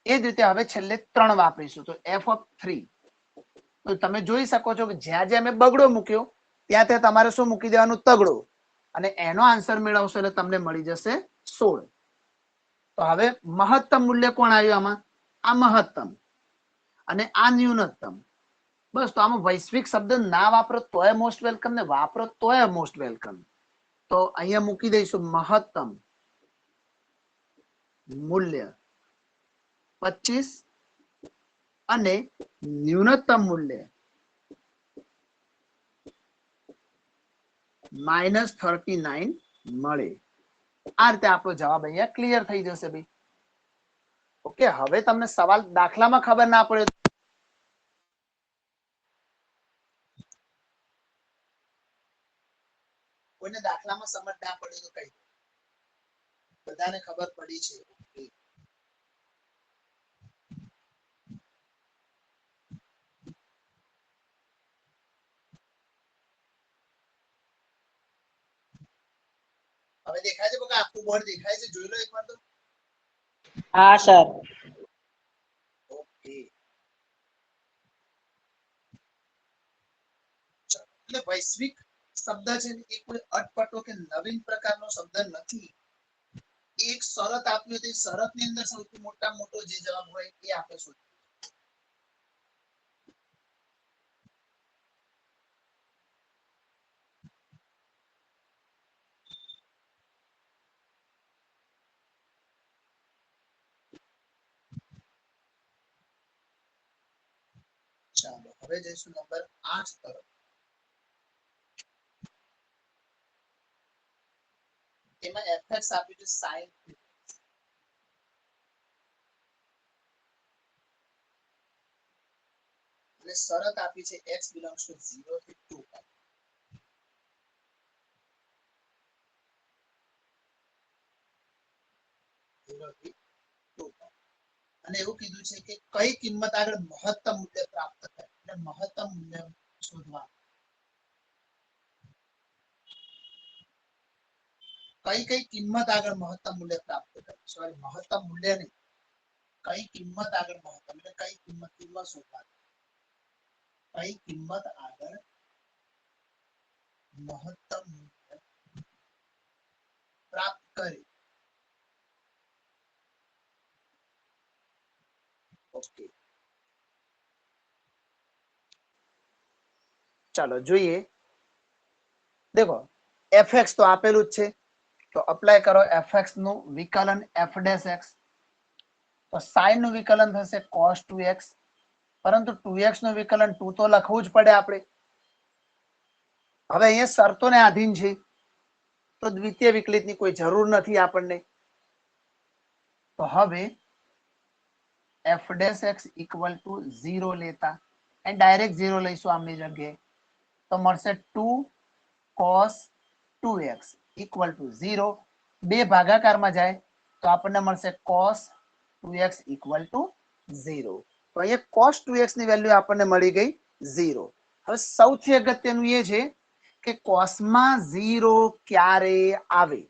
એ જ રીતે હવે છેલ્લે 3 વાપરીશું. તો f(3) તો તમે જોઈ શકો છો કે જ્યાં જ્યાં મેં બગડો મૂક્યો ત્યાં ત્યાં તમારે શું મૂકી દેવાનું? તગડો. અને એનો આન્સર મેળવશો એટલે તમને મળી જશે 16. તો હવે મહત્તમ મૂલ્ય કોણ આવ્યું આમાં? આ મહત્તમ અને આ ન્યૂનતમ. બસ. તો આમાં વૈશ્વિક શબ્દ ના વાપરો તોય મોસ્ટ વેલકમ ને વાપરો તોય મોસ્ટ વેલકમ. તો અહીંયા મૂકી દઈશું મહત્તમ મૂલ્ય 25 અને ન્યૂનતમ મૂલ્ય -39 મળે. આ રીતે આપણો જવાબ અહીંયા ક્લિયર થઈ જશે ભાઈ. ઓકે. હવે તમને સવાલ દાખલામાં ખબર ના પડે, કોઈને દાખલામાં સમજ ના પડે તો કઈ બધાને ખબર પડી છે. હવે દેખાય છે બકા? આખું બોર્ડ દેખાય છે? જોઈ લો એકવાર તો. હા સર. ઓકે. એટલે વૈશ્વિક શબ્દ છે એ કોઈ અટપટો કે નવીન પ્રકારનો શબ્દ નથી. એક શરત આપ્યું હતી, શરત ની અંદર સૌથી મોટા મોટો જે જવાબ હોય એ આપણે શોધીએ. ચાલો હવે જઈશું નંબર 8 તરફ. એમાં fx આપ્યું છે sin અને શરત આપી છે x belongs to 0 થી 2 pi. અને એવું કીધું છે કે કઈ કિંમત આગળ મહત્તમ મૂલ્ય પ્રાપ્ત થાય એટલે મહત્તમ મૂલ્ય શોધવા કઈ કિંમત આગળ મહત્તમ મૂલ્ય પ્રાપ્ત થાય સોરી મહત્તમ મૂલ્ય નહીં કઈ કિંમત આગળ મહત્તમ એટલે કઈ કિંમત શોધવા કઈ કિંમત આગળ મહત્તમ મૂલ્ય પ્રાપ્ત કરી ઓકે ચાલો જોઈએ देखो fx तो આપેલું જ છે તો અપ્લાય કરો fx નું વિકલન f ડેશ x તો sin નું વિકલન થશે cos 2x પરંતુ 2x નું વિકલન 2 તો લખવું જ પડે આપણે હવે અહીંયા શરતોને આધીન છે તો દ્વિતીય વિકલિતની કોઈ જરૂર નથી આપણને તો હવે f dash x equal to 0 લેતા અને ડાયરેક્ટ 0 લઈશું આમની જગ્યાએ તો મળશે 2 cos 2x equal to 0 બે ભાગાકારમાં જાય તો આપણને મળશે cos 2x equal to 0 તો અહીંયા cos 2x ની વેલ્યુ આપણને મળી ગઈ 0 હવે સૌથી અગત્યનું એ છે કે cos માં 0 ક્યારે આવે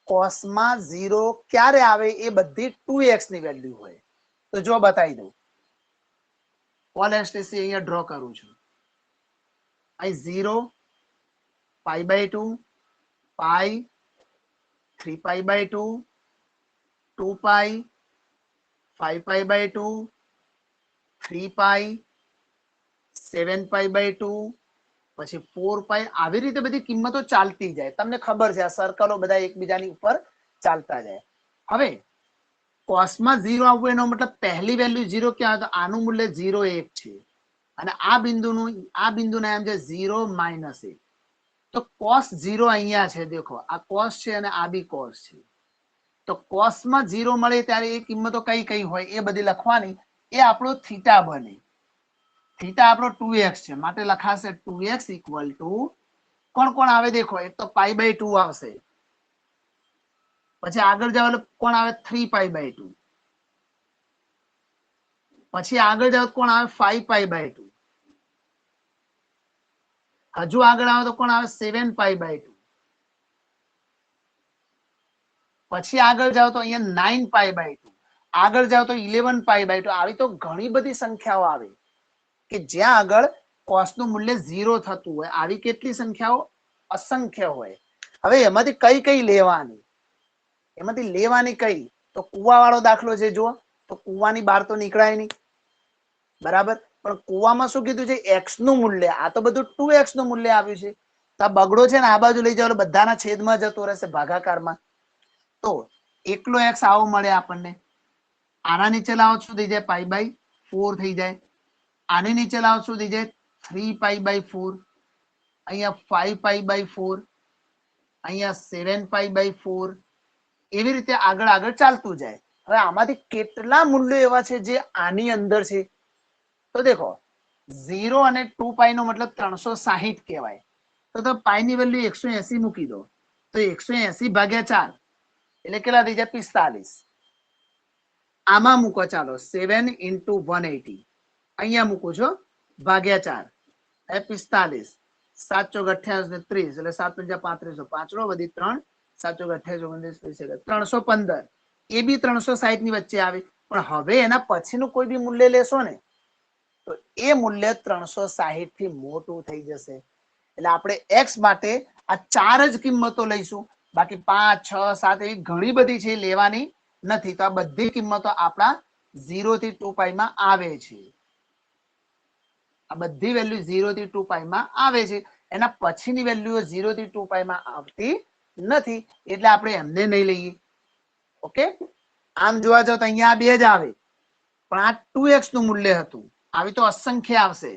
cos માં 0 ક્યારે આવે એ બધી 2x ની વેલ્યુ હોય તો જો બતાવી દઉં ઓલ એસટીસી અહીંયા ડ્રો કરું છું અહીં 0 pi by 2 pi 3 pi by 2 2 pi 5 pi by 2 3 pi 7 pi by 2 પછી 4 pi આવી રીતે બધી કિંમતો ચાલતી જાય તમને ખબર છે આ સર્કલો બધા એકબીજાની ઉપર ચાલતા જાય હવે cos માં 0 આવવું એનો મતલબ પહેલી વેલ્યુ 0 ક્યાં તો આનું મૂલ્ય 0 1 છે અને આ બિંદુનું નામ છે 0 -1 તો cos 0 અહીંયા છે દેખો આ cos છે અને આ બી cos છે તો cos માં 0 મળે ત્યારે એ કિંમતો કઈ કઈ હોય એ બધી લખવાની એ આપણો થીટા બને થીટા આપણો 2x છે માટે લખાશે 2x ઇક્વલ ટુ કોણ કોણ આવે દેખો એક તો pi by 2 આવશે પછી આગળ જાવ કોણ આવે 3 pi by 2 પછી આગળ જાવ કોણ આવે 5 pi by 2 હજુ આગળ આવે તો કોણ આવે 7 pi by 2 પછી આગળ જાવ તો અહીંયા 9 pi by 2 આગળ જાવ તો 11 pi by 2 આવી તો ઘણી બધી સંખ્યાઓ આવે કે જ્યાં આગળ cos નું મૂલ્ય 0 થતું હોય આવી કેટલી સંખ્યાઓ અસંખ્ય હોય હવે એમાંથી કઈ લેવાની કઈ તો કુવાવાળો દાખલો છે જો તો કુવાની બહાર તો નીકળાય નહીં બરાબર પણ કુવામાં શું કીધું છે x નું મૂલ્ય આ તો બધું 2x નું મૂલ્ય આવ્યું છે તો આ બગડો છે ને આ બાજુ લઈ જાવ બધાના છેદમાં જતો રહેશે ભાગાકારમાં તો એકલો x આવો મળે આપણને આના નીચે લાવો શું થઈ જાય pi by 4 થઈ જાય આની નીચે લાવો શું થઈ જાય 3 pi by 4 અહીંયા 5 pi by 4 અહીંયા 7 pi by 4 એવી રીતે આગળ આગળ ચાલતું જાય હવે આમાંથી કેટલા મૂલ્યો એવા છે જે આની અંદર છે તો દેખો 0 અને 2 પાઈ નો મતલબ 360 કહેવાય તો પાઈ ની વેલ્યુ 180 મૂકી દો તો 180 ભાગ્યા 4 એટલે કેટલા થઈ જાય 45 આમાં મૂકો ચાલો 7 into 180 અહીંયા મૂકો છો ભાગ્યા 4 45 7 ચોક 28 ને 30 એટલે 7 પંજા 35 પાંચડો વધી 3 7 ચોક 28 315 એ બી 360 ની વચ્ચે આવે પણ હવે એના પછીનું કોઈ બી મૂલ્ય લેશો ને તો એ મૂલ્ય 360 થી મોટું થઈ જશે એટલે આપણે x માટે આ ચાર જ કિંમતો લઈશું બાકી 5 6 7 એવી ઘણી બધી છે લેવાની નથી તો આ બધી કિંમતો આપણા 0 થી 2 પાઈ માં આવે છે આ બધી વેલ્યુ 0 થી 2 પાઈ માં આવે છે એના પછીની વેલ્યુ 0 થી 2 પાઈ માં આવતી નથી એટલે આપણે એમને નહીં લઈએ ઓકે આમ જોવા જાવ તો અહીંયા બે જ આવે પણ આ 2x નું મૂલ્ય હતું આવી તો અસંખ્ય આવશે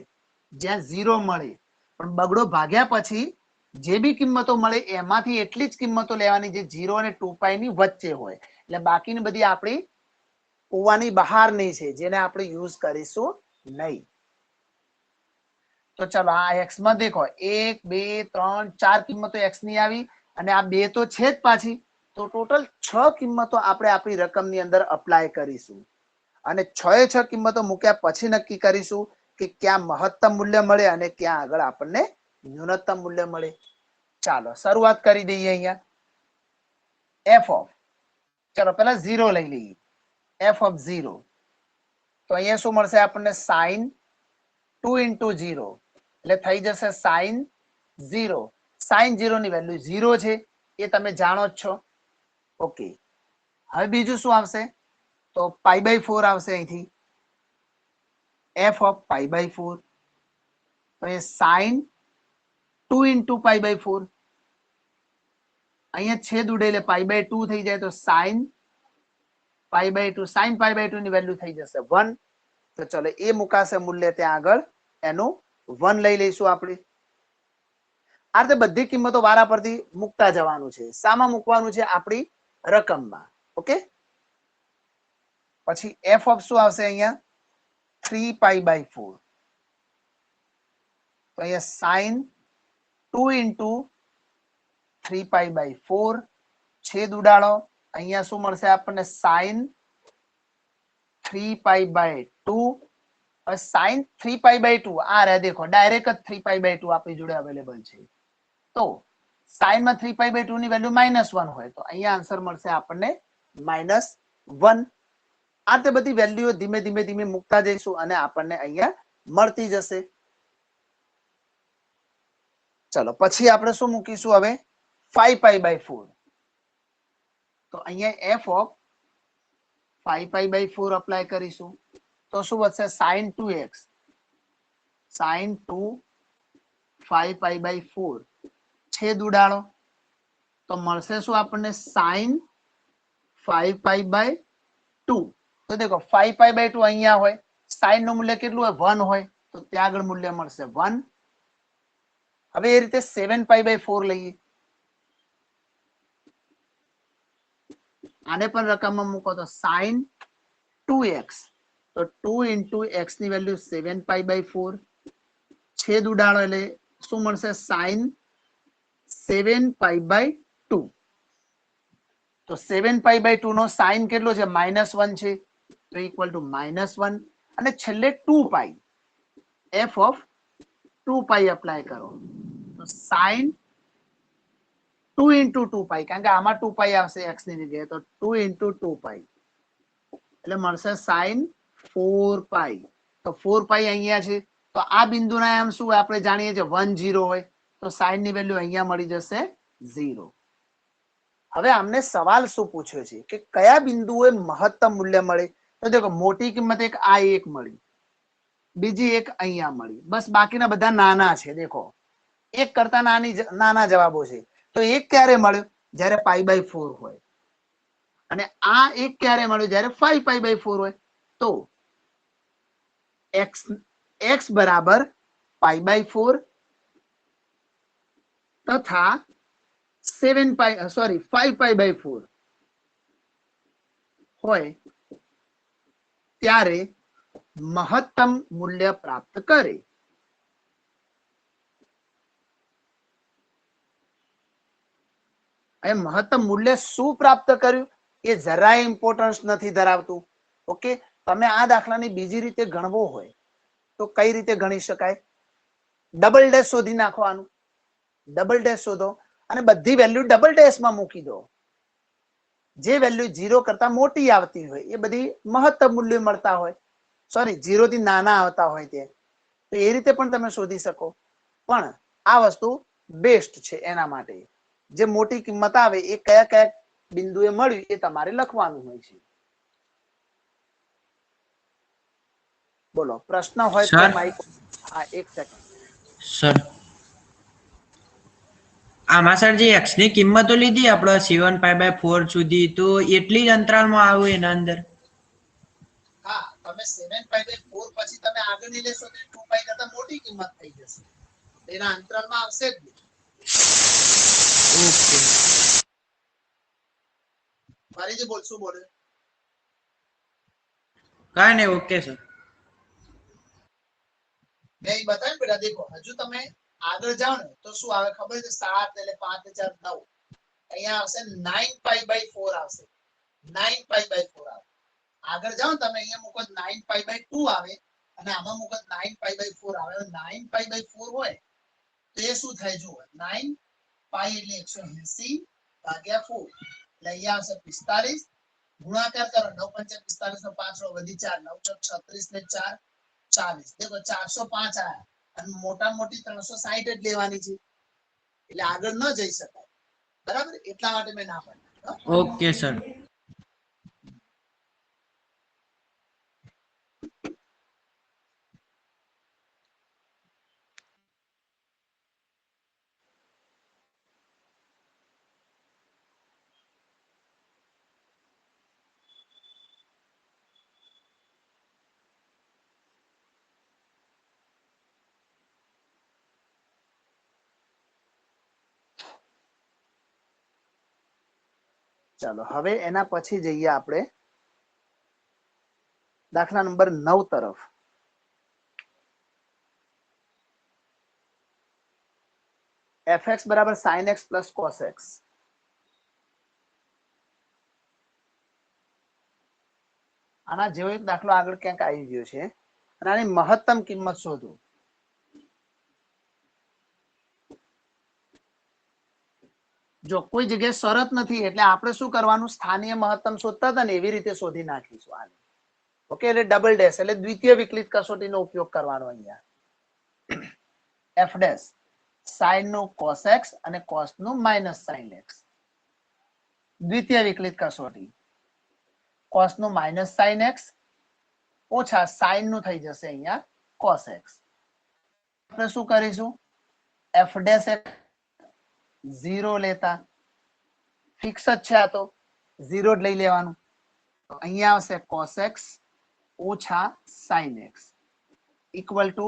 જ્યાં 0 મળે પણ બગડો ભાગ્યા પછી જે બી કિંમતો મળે એમાંથી એટલી જ કિંમતો લેવાની જે 0 અને 2π ની વચ્ચે હોય, એટલે બાકીની બધી આપણી કુવાની બહારની છે જેને આપણે યુઝ કરીશું નહીં. તો ચલો આ એક્સ માં દેખો 1 2 3 4 કિંમતો એક્સ ની આવી અને આ 2 તો છે જ પાછી, તો ટોટલ 6 કિંમતો આપણે આપણી રકમની અંદર અપ્લાય કરીશું અને 6 કિંમતો મૂક્યા પછી નક્કી કરીશું કે ક્યાં મહત્તમ મૂલ્ય મળે અને ક્યાં આગળ આપણને ન્યૂનતમ મૂલ્ય મળે. ચાલો શરૂઆત કરી દઈએ. અહીંયા એફ ઓફ, ચલો પહેલા 0 લઈ લઈએ. એફ ઓફ 0, તો અહીંયા શું મળશે આપણને sin 2 * 0 એટલે થઈ જશે sin 0. sin 0 ની વેલ્યુ 0 છે એ તમે જાણો જ છો. ઓકે, હવે બીજું શું આવશે? તો π/4 આવશે અહીંથી. f of π/4, તો એ sin 2 * π/4, અહીંયા છેદ ઉડે એટલે π/2 થઈ જાય, તો sin π/2, sin π/2 ની વેલ્યુ થઈ જશે 1. તો ચલો એ મુકાશે મૂલ્ય ત્યાં આગળ, એનું 1 લઈ લઈશું આપણે. આ રીતે બધી કિંમતો વારા પરથી મૂકતા જવાનું છે. શામાં મૂકવાનું છે? આપણી રકમમાં. ઓકે, પછી f ઓફ શું આવશે અહીંયા? 3π/4, તો અહીંયા sin 2 * 3π/4 છેદ ઉડાડો, અહીંયા શું મળશે આપણને? sin 3π/2. sin 3π/2 આ રહ્યા દેખો, ડાયરેક્ટ જ 3π/2 આપણી જોડે અવેલેબલ છે. તો sin માં 3π/2 ની વેલ્યુ -1 હોય તો અહીંયા આન્સર મળશે આપણને -1. આ તે બધી વેલ્યુઓ ધીમે ધીમે ધીમે મૂકતા જઈશું અને આપણને અહીંયા મળતી જશે. ચલો પછી આપણે શું મૂકીશું હવે? 5π/4, તો અહીંયા f ઓફ 5π/4 અપ્લાય કરીશું, તો શું વધશે? sin 2x, sin 2 5π/4 છેદ ઉડાડો, તો મળશે શું આપણને? sin 5π/2. તો દેખો 5π/2 અહીંયા હોય, sin નું મૂલ્ય કેટલું હોય? 1 હોય, તો ત્યાં આગળ મૂલ્ય મળશે 1. હવે એ રીતે 7π/4 લઈએ, આને પણ રકમમાં મૂકો તો sin 2x, તો 2 * x ની વેલ્યુ 7π/4 છેદ ઉડાડો એટલે શું મળશે? sin 7π/2. તો 7π/2 નો sin કેટલો છે? -1 છે, તો ઇક્વલ ટુ -1. અને છેલ્લે 2π, f ઓફ 2π અપ્લાય કરો, તો sin 2 * 2π, કારણ કે આમાં 2π આવશે x ની જગ્યાએ, તો 2 * 2π એટલે મળશે sin 4π. તો 4π અહીંયા છે, તો આ બિંદુના આમ શું આપણે જાણીએ છીએ 1 0 હોય, તો sin ની વેલ્યુ અહીંયા મળી જશે 0. હવે આમને સવાલ શું પૂછ્યો છે કે કયા બિંદુએ મહત્તમ મૂલ્ય મળે? તો દેખો મોટી કિંમત એક આ એક મળી, બીજી એક અહીંયા મળી, બસ બાકીના બધા નાના છે. દેખો એક કરતા નાના જવાબો છે. તો એક ક્યારે મળ્યો? જ્યારે π/4 હોય, અને આ એક ક્યારે મળ્યો? જ્યારે 5π/4 હોય. તો x બરાબર π/4 તથા 5π/4 હોય ત્યારે મહત્તમ મૂલ્ય પ્રાપ્ત કરે. એ મહત્તમ મૂલ્ય શું પ્રાપ્ત કર્યું એ જરાય ઇમ્પોર્ટન્સ નથી ધરાવતું. ઓકે, તમે આ દાખલાની બીજી રીતે ગણવો હોય તો કઈ રીતે ગણી શકાય? ડબલ ડેશ શોધી નાખવાનું, ડબલ ડેશ શોધો અને બધી વેલ્યુ ડબલ ડેશમાં મૂકી દો. જે વેલ્યુ 0 કરતા મોટી આવતી હોય એ બધી મહત્તમ મૂલ્ય મળતા હોય, સોરી 0 થી નાના આવતા હોય તે, તો એ રીતે પણ તમે શોધી શકો. પણ આ વસ્તુ બેસ્ટ છે એના માટે. જે મોટી કિંમત આવે એ કયા કયા બિંદુએ મળ્યું એ તમારે લખવાનું હોય છે. બોલો પ્રશ્ન હોય તો માઈક. હા, એક સેકન્ડ સર. આમાં સર જે x ની કિંમતો લીધી આપણે 7π/4 સુધી, તો એટલી જ અંતરાલમાં આવે એના અંદર? હા, તમે 7π/4 પછી તમે આગળની લેશો તો 2π કરતા મોટી કિંમત થઈ જશે, એના અંતરાલમાં આવશે જ નહીં. ઓકે ફરીથી બોલ, શું બોલે? કાંઈ નહીં, ઓકે સર. મેં ઈ બતાવ્યું બેટા, દેખો હજુ તમે આગળ જાઓ ને તો શું આવે ખબર છે? 7 એટલે 5 ને 4 9. અહીંયા આવશે 9 પાઈ બાય 4 આવશે. 9 પાઈ બાય 4 આવે. આગળ જાઓ ને તમે, અહીંયા મૂકો 9 પાઈ બાય 2 આવે અને આમાં મૂકો 9 પાઈ બાય 4 આવે. 9 પાઈ બાય 4 હોય તો એ શું થાય જુઓ, 9 પાઈ એટલે 180 ભાગ્યા 4 એટલે અહીંયા આવશે 45. ગુણાકાર કરો, 9 પંચા 45 નો 5 વધી 4, 9 ચોક 36 ને 4 40. દેખો 405 આયા અને મોટા મોટી 360 જ લેવાની છે એટલે આગળ ન જઈ શકાય. બરાબર, એટલા માટે મેં ના પાડી. Okay sir. ચાલો હવે એના પછી જઈએ આપણે દાખલા નંબર 9 તરફ. fx બરાબર sin x plus cos x. આના જેવો એક દાખલો આગળ ક્યાંક આવી ગયો છે અને આની મહત્તમ કિંમત શોધો. જો કોઈ જગ્યાએ શરત નથી એટલે આપણે શું કરવાનું, સ્થાનીય મહત્તમ શોધતા હતા ને એવી રીતે શોધી નાખીશું આને. ઓકે, એટલે ડબલ ડેશ એટલે દ્વિતીય વિકલિત કસોટીનો ઉપયોગ કરવાનો. અહીંયા f ડેશ sin નું cos x અને cos નું માઇનસ sin x. દ્વિતીય વિકલિત કસોટી, cos નું માઇનસ sin x ઓછા sin નું થઈ જશે અહીંયા cos x. આપણે શું કરીશું, f ડેશ 0 લેતા, ફિક્સ જ છે આ તો 0 જ લઈ લેવાનું. તો અહીંયા આવશે cos x ઓછા sin x equal to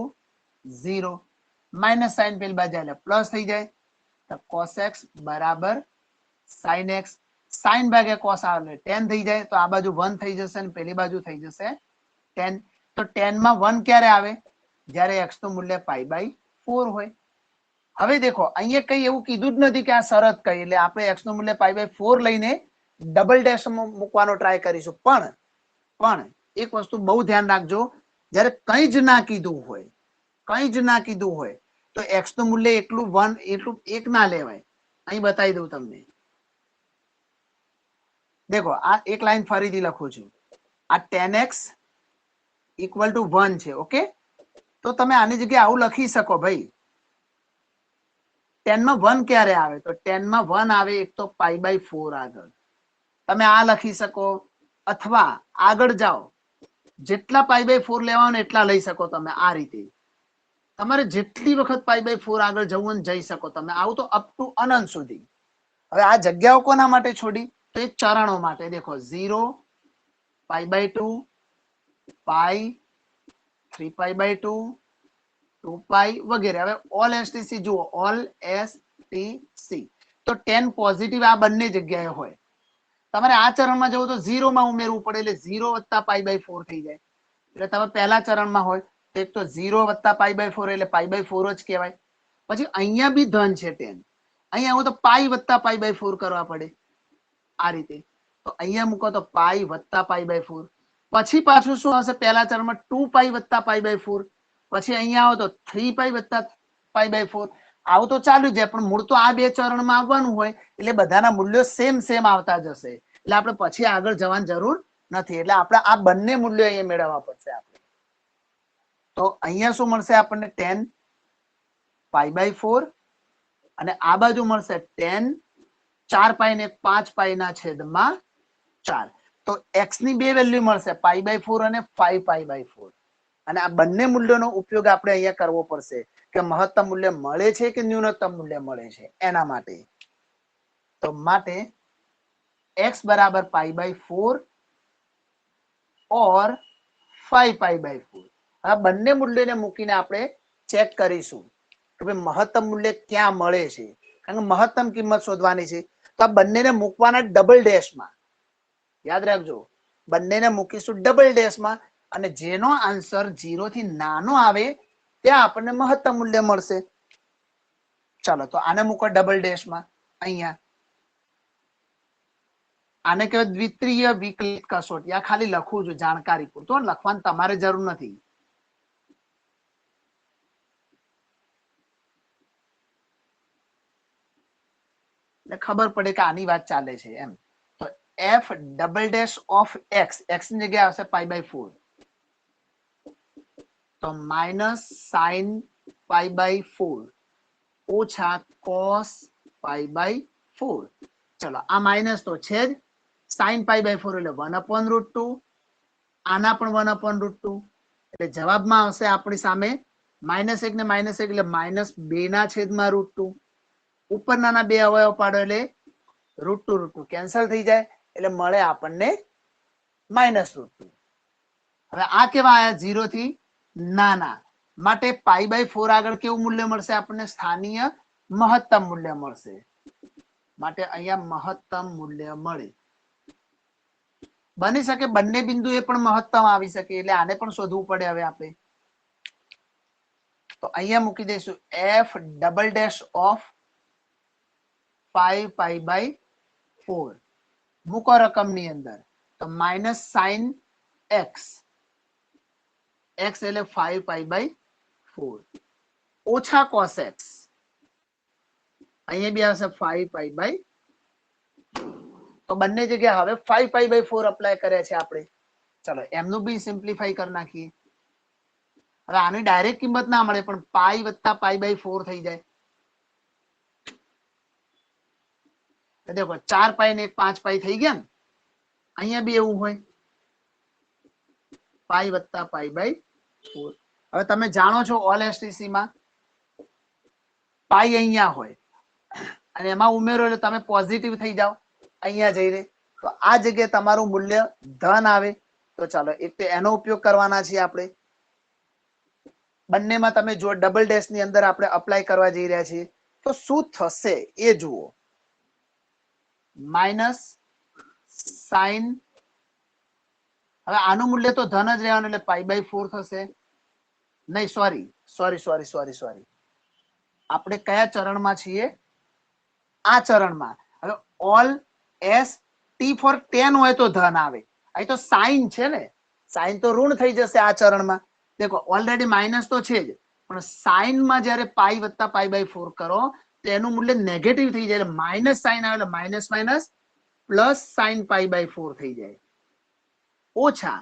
0. Minus sign પેલી બાજુ એટલે પ્લસ થઈ જાય તો cos x બરાબર sin x. sin ભાગ્યા cos આવે એટલે tan થઈ જાય તો આ બાજુ 1 થઈ જશે અને પેલી બાજુ થઈ જશે tan. તો tan માં 1 ક્યારે આવે? જ્યારે x નું મૂલ્ય પાઈ બાય 4 હોય. હવે દેખો અહીંયા કઈ એવું કીધું જ નથી કે આ શરત કઈ, એટલે આપણે x નું મૂલ્ય પાઈ બાય 4 લઈને ડબલ ડેશ મૂકવાનો ટ્રાય કરીશું. પણ એક વસ્તુ બહુ ધ્યાન રાખજો, જ્યારે કંઈ જ ના કીધું હોય તો x નું મૂલ્ય એટલું 1 ના લેવાય. અહીં બતાવી દઉં તમને. દેખો આ એક લાઈન ફરીથી લખું છું. આ tan x ઇક્વલ ટુ 1 છે. ઓકે, તો તમે આની જગ્યાએ આવું લખી શકો ભાઈ. tan માં 1 ક્યારે આવે? તો tan માં 1 આવે એક તો પાઈ બાય 4 આગળ. તમે આ લખી શકો અથવા આગળ જાઓ, જેટલા પાઈ બાય 4 લેવાના એટલા લઈ શકો તમે. આ રીતે તમારે જેટલી વખત પાઈ બાય 4 આગળ જવું જઈ શકો તમે. આવું તો અપ ટુ અનંત સુધી. હવે આ જગ્યાઓ કોના માટે છોડી? તો એ ચરણો માટે. દેખો 0 pi by 2 pi 3 pi by 2 2 પાઈ વગેરે. હવે ઓલ એસટીસી જુઓ, ઓલ એસટીસી તો 10 પોઝિટિવ આ બંને જગ્યાએ હોય. તમારે આ ચરણમાં જવું તો 0 માં ઉમેરવું પડે એટલે 0 વત્તા પાઈ બાય 4 થઈ જાય. એટલે તમે પહેલા ચરણમાં હોય તો એક તો 0 વત્તા પાઈ બાય 4 એટલે પાઈ બાય 4 જ કહેવાય. પછી અહીંયા બી ધન છે 10, અહીંયા આવું તો પાઈ વત્તા પાઈ બાય 4 કરવા પડે આ રીતે. તો અહીંયા મૂકો તો પાઈ વત્તા પાઈ બાય 4. પછી પાછું શું હશે? પહેલા ચરણમાં 2 પાઈ વત્તા પાઈ બાય 4. પછી અહીંયા આવો તો 3 પાઈ વત્તા પાઈ બાય 4. આવું તો ચાલુ જાય, પણ મૂળ તો આ બે ચરણમાં આવવાનું હોય એટલે બધાના મૂલ્યો સેમ આવતા જશે. એટલે આપણે પછી આગળ જવાની જરૂર નથી. એટલે આપણે આ બંને મૂલ્યો અહીંયા મેળવવા પડશે આપણે. તો અહીંયા શું મળશે આપણને? 10 પાઈ બાય 4 અને આ બાજુ મળશે 10 4 પાઈ ને 5 પાઈ ના છેદમાં 4. તો x ની બે વેલ્યુ મળશે, પાઈ બાય 4 અને 5 પાઈ બાય 4. અને આ બંને મૂલ્યોનો ઉપયોગ આપણે અહીંયા કરવો પડશે કે મહત્તમ મૂલ્ય મળે છે કે ન્યૂનતમ મૂલ્ય મળે છે એના માટે. તો માટે x બરાબર pi by 4 or 5 pi by 4. આ બંને મૂલ્યોને મૂકીને આપણે ચેક કરીશું કે ભાઈ મહત્તમ મૂલ્ય ક્યાં મળે છે. કારણ કે મહત્તમ કિંમત શોધવાની છે. તો આ બંનેને મૂકવાના ડબલ ડેશમાં. યાદ રાખજો, બંનેને મૂકીશું ડબલ ડેશમાં અને જેનો આન્સર 0 થી નાનો આવે ત્યાં આપણને મહત્તમ મૂલ્ય મળશે. ચાલો તો આને મૂકો ડબલ ડેશમાં. અહીંયા આને કહેવાય દ્વિતીય વિકલિત કસોટી. આ ખાલી લખું છું જાણકારી પૂરતું, લખવાની તમારે જરૂર નથી. ખબર પડે કે આની વાત ચાલે છે એમ. તો F double dash of x, x ની જગ્યાએ આવશે π/4, તો -sin π/4 ઓછા cos π/4. ચલો આ માઇનસ તો છે જ, sin π/4 એટલે 1/√2, આના પણ 1/√2, એટલે જવાબમાં આવશે આપણી સામે -1 ને -1 એટલે -2/√2. ઉપરનાના બે અવયવ પાડો એટલે √2 કેન્સલ થઈ જાય એટલે મળે આપણને -√2. હવે આ કેવા આયા 0 થી નાના માટે π/4 આગળ કેવું મૂલ્ય મળશે આપણને? સ્થાનીય મહત્તમ મૂલ્ય મળશે. માટે અહીંયા મહત્તમ મૂલ્ય મળે. બની શકે બંને બિંદુએ પણ મહત્તમ આવી શકે, એટલે આને પણ શોધવું પડે. હવે આપણે તો અહીંયા મૂકી દઈશું એફ ડબલ ડેશ ઓફ 5π/4 મૂકો રકમની અંદર, તો -sin x, x એટલે 5π/4 ઓછા cos x, અહીંયા બી આવશે 5π/4. તો બંને જગ્યાએ હવે 5π/4 અપ્લાય કરે છે આપણે. ચલો એમનું બી સિમ્પ્લિફાઈ કરી નાખીએ. હવે આની ડાયરેક્ટ કિંમત ના મળે પણ π + π/4 થઈ જાય. देखो 4π ને 5π થઈ ગયા ને, અહીંયા બી એવું હોય π + π/4. હવે તમે જાણો છો ઓલ એસટીસી માં π અહીંયા હોય અને એમાં ઉમેરો એટલે તમે પોઝિટિવ થઈ જાઓ અહીંયા જઈને, તો આ જગ્યાએ તમારું મૂલ્ય ધન આવે. તો ચાલો એક તો એનો ઉપયોગ કરવાના છીએ આપણે. બંનેમાં તમે જો ડબલ ડેશ ની અંદર આપણે અપ્લાય કરવા જઈ રહ્યા છીએ તો શું થશે એ જુઓ. -sin, હવે આનું મૂલ્ય તો ધન જ રહેવાનું એટલે π/4 થશે. નહીં, સોરી, આપણે કયા ચરણમાં છીએ? આ ચરણમાં. હવે ઓલ એસ ટી ફોર 10 હોય તો ધન આવે. અહીં તો સાઇન છે ને, સાઇન તો ઋણ થઈ જશે આ ચરણમાં. દેખો ઓલરેડી માઇનસ તો છે જ, પણ સાઇનમાં જ્યારે π + π/4 કરો તો એનું મૂલ્ય નેગેટિવ થઈ જાય, એટલે માઇનસ સાઇન આવે એટલે માઇનસ પ્લસ sin π/4 થઈ જાય. ઓછા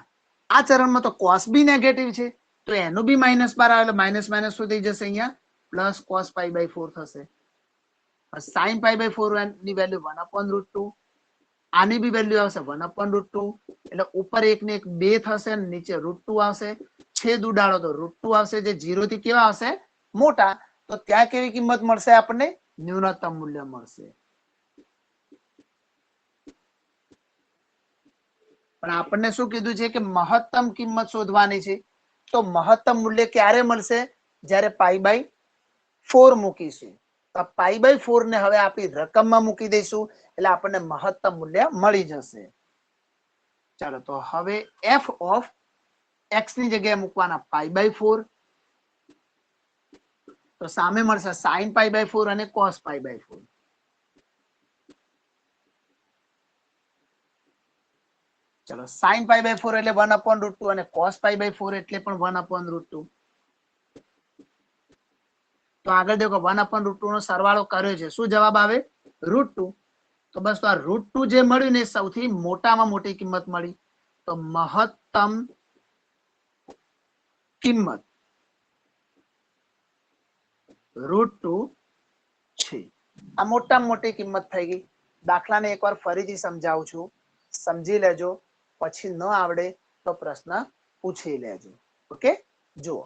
આ ચરણમાં તો cos બી નેગેટિવ છે, તો એનું બી -12 આવે એટલે માઇનસ શું થઈ જશે? અહીંયા પ્લસ cos π/4 થશે. sin π/4 ની વેલ્યુ 1/√2, આની બી વેલ્યુ આવશે 1/√2, એટલે ઉપર 1 ને 1 2 થશે, નીચે √2 આવશે. છેદ ઉડાડો તો √2 આવશે, જે 0 થી કેવા આવશે? મોટા. તો ત્યાં કેવી કિંમત મળશે આપણને? ન્યૂનતમ મૂલ્ય મળશે. પણ આપણને શું કીધું છે કે મહત્તમ કિંમત શોધવાની છે. તો મહત્તમ મૂલ્ય ક્યારે મળશે? જ્યારે π/4 મૂકીશું. તો π/4 ને હવે આપણી રકમમાં મૂકી દઈશું એટલે આપણને મહત્તમ મૂલ્ય મળી જશે. ચાલો તો હવે f ઓફ x ની જગ્યાએ મૂકવાના π/4, તો સામે મળશે sin π/4 અને cos π/4. ચલો sin π/4 એટલે 1/√2 અને cos π/4 એટલે પણ 1/√2. તો આગળ દેખો 1/√2 નો સરવાળો કર્યો છે, શું જવાબ આવે? √2. તો બસ તો આ √2 જે મળ્યું ને સૌથી મોટામાં મોટી કિંમત મળી. તો મહત્તમ કિંમત √2 છે. આ મોટામાં મોટી કિંમત થઈ ગઈ. દાખલાને એકવાર ફરીથી સમજાવું છું, સમજી લેજો. પછી ન આવડે તો પ્રશ્ન પૂછી લેજો. ઓકે, જુઓ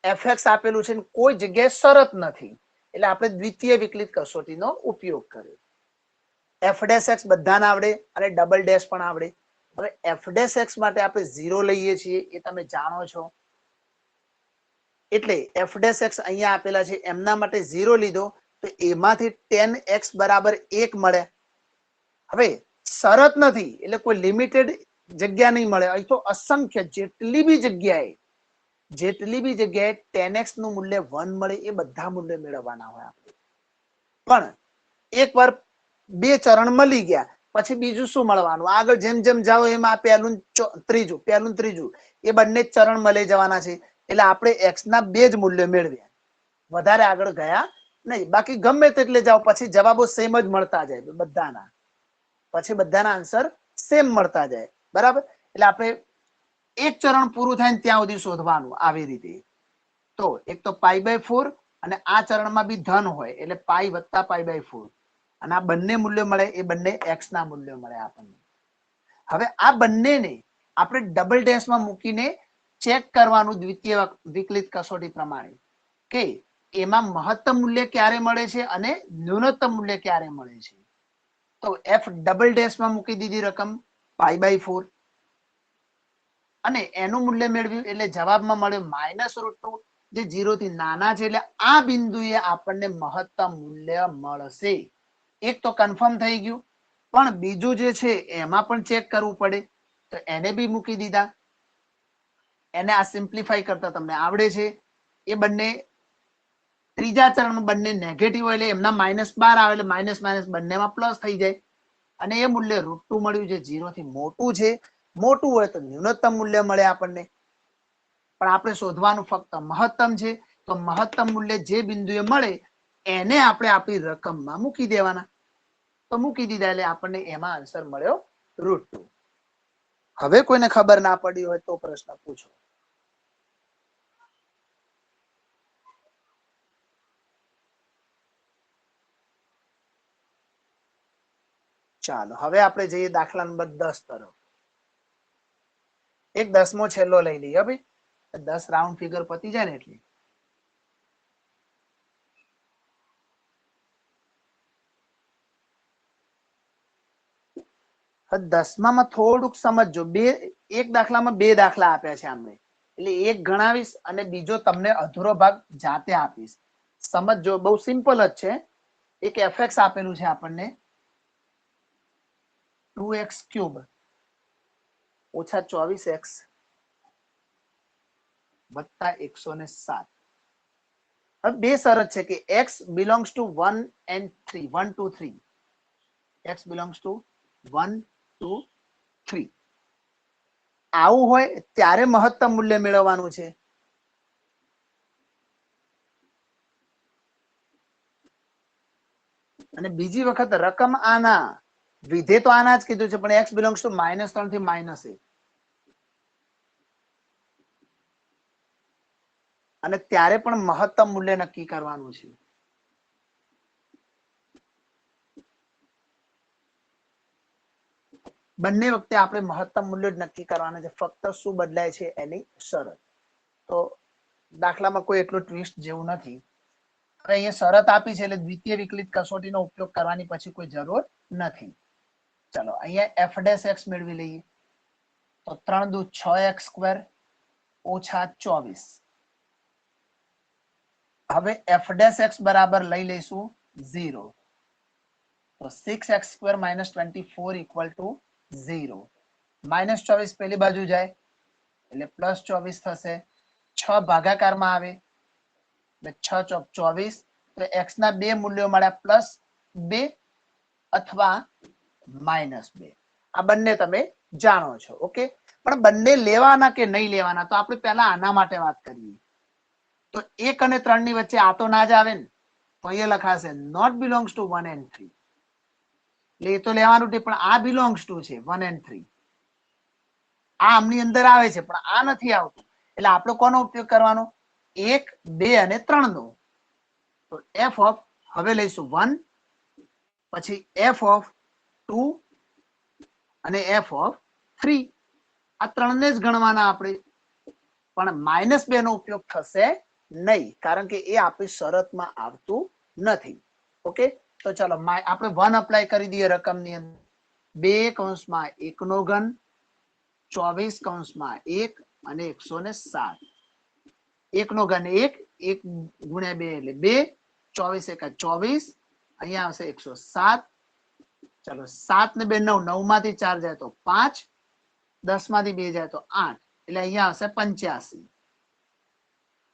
fx આપેલું છે, કોઈ જગ્યાએ શરત નથી, એટલે આપણે દ્વિતીય વિકલિત કસોટીનો ઉપયોગ કર્યો. f' બધાને આવડે અને ડબલ ડેશ પણ આવડે. હવે f' માટે આપણે 0 લઈએ છીએ, એ તમે જાણો છો. એટલે f' અહીંયા આપેલા છે એમના માટે 0 લીધો તો એમાંથી 10x બરાબર 1 મળે. હવે શરત નથી એટલે કોઈ લિમિટેડ જગ્યા નહીં મળે, અહીં તો અસંખ્ય જેટલી બી જગ્યાએ 10x નું મૂલ્ય 1 મળે એ બધા મૂલ્ય મેળવવાના હોય આપણે. પણ એકવાર બે ચરણ મળી ગયા પછી બીજું શું મળવાનું, આગળ જેમ જેમ જાઓ એમ આ પહેલું ત્રીજું એ બંને ચરણ મળી જવાના છે. એટલે આપણે x ના બે જ મૂલ્યો મેળવ્યા, વધારે આગળ ગયા નહીં. બાકી ગમે તેટલે જાઓ પછી જવાબો સેમ જ મળતા જાય બધાના, પછી બધાના આન્સર સેમ મળતા જાય. બરાબર, એટલે આપણે એક ચરણ પૂરું થાય ને ત્યાં સુધી શોધવાનું આવી રીતે. તો એક તો π/4 અને આ ચરણમાં બી ધન હોય એટલે પાઈ વત્તા π/4 અને આ બંને મૂલ્યો મળે એ બંને x ના મૂલ્યો મળે આપણને. હવે આ બંનેને આપણે ડબલ ડેશમાં મૂકીને ચેક કરવાનું દ્વિતીય વિકલિત કસોટી પ્રમાણે કે એમાં મહત્તમ મૂલ્ય ક્યારે મળે છે અને ન્યૂનતમ મૂલ્ય ક્યારે મળે છે. તો f ડબલ ડેશમાં મૂકી દીધી રકમ π/4 અને એનું મૂલ્ય મેળવ્યું એટલે જવાબમાં મળ્યો -√2 જે 0 થી નાના છે. એટલે આ બિંદુએ આપણને મહત્તમ મૂલ્ય મળશે. એક તો કન્ફર્મ થઈ ગયું, પણ બીજું જે છે એમાં પણ ચેક કરવું પડે તો એને બી મૂકી દીધા. એને આ સિમ્પ્લિફાઈ કરતા તમને આવડે છે. એ બંને ત્રીજા ચરણમાં બંને નેગેટિવ હોય એટલે એમના -12 આવે એટલે માઇનસ માઇનસ બંનેમાં પ્લસ થઈ જાય અને એ મૂલ્ય √2 મળ્યું જે 0 થી મોટું છે. મોટું હોય તો ન્યૂનતમ મૂલ્ય મળે આપણને, પણ આપણે શોધવાનું ફક્ત મહત્તમ છે. તો મહત્તમ મૂલ્ય જે બિંદુએ મળે એને આપણે આપણી રકમમાં મૂકી દેવાના. તો મૂકી દીધા એટલે આપણને એમાં આન્સર મળ્યો √2. હવે કોઈને ખબર ના પડી હોય તો પ્રશ્ન પૂછો. ચાલો હવે આપણે જઈએ દાખલા નંબર 10 તરફ. એક 10મો છેલ્લો લઈ લઈએ ભાઈ, 10 રાઉન્ડ ફિગર પતી જાય ને એટલે. દસમામાં થોડુંક સમજજો. એક દાખલામાં બે દાખલા આપ્યા છે આમને, એટલે એક ગણાવીશ અને બીજો તમને અધૂરો ભાગ જાતે આપીશ. સમજજો, બહુ સિમ્પલ જ છે. એક fx આપેલું છે આપણને 2x³ ઓછા 24x વત્તા 107. હવે બે શરત છે કે x belongs to 1 and 3, 1 2 3. x belongs to 1 2 3. આવું હોય ત્યારે મહત્તમ મૂલ્ય મેળવવાનું છે. અને બીજી વખત રકમ આના વિધેય તો આના જ કીધું છે પણ x belongs to -3 થી -1 અને ત્યારે પણ મહત્તમ મૂલ્ય નક્કી કરવાનું છે. બંને વખતે આપણે મહત્તમ મૂલ્ય જ નક્કી કરવાના છે, ફક્ત શું બદલાય છે એની શરત. તો દાખલામાં કોઈ એટલું ટ્વિસ્ટ જેવું નથી. હવે અહીંયા શરત આપી છે એટલે દ્વિતીય વિકલિત કસોટીનો ઉપયોગ કરવાની પછી કોઈ જરૂર નથી. ચલો અહીંયા f' મેળવી લઈએ. તો 3 દુ 6x² ઓછા 24. હવે f' બરાબર લઈ લઈશું 0. તો 6x² - 24 = 0. -24 પેલી બાજુ જાય એટલે +24 થશે. 6 ભાગાકારમાં આવે એટલે 6 ચોક 24. તો x ના બે મૂલ્યો મળ્યા +2 અથવા -2. આ બંને તમે જાણો છો. ઓકે, પણ બંને લેવાના કે નહીં લેવાના તો આપણે પહેલા આના માટે વાત કરીએ. તો 1 અને 3 ની વચ્ચે આ તો ના જ આવે ને, તો અહીંયા લખાશે not belongs to 1 and 3. એટલે એ તો લેવાનું છે, પણ આ belongs to છે 1 and 3. આ આમની અંદર આવે છે પણ આ નથી આવતું, એટલે આપણે કોનો ઉપયોગ કરવાનો? 1 2 અને 3 નો. તો f of હવે લઈશું 1, પછી f of 2 અને f of 3. આ ત્રણને જ ગણવાના આપણે, પણ -2 નો ઉપયોગ થશે નહીં કારણ કે એ આપણી શરતમાં આવતું નથી. ઓકે, તો ચાલો આપણે 1 અપ્લાય કરી દઈએ રકમની અંદર. 2 કૌંસમાં 1 નો ઘન 24 કૌંસમાં 1 અને 107. 1 નો ઘન 1, 1 × 2 એટલે 2 24 એકા 24, અહીંયા આવશે 107. ચલો 7 ને 2 9, 9 માંથી 4 જાય તો 5, 10 માંથી 2 જાય તો 8, એટલે અહીંયા આવશે 85.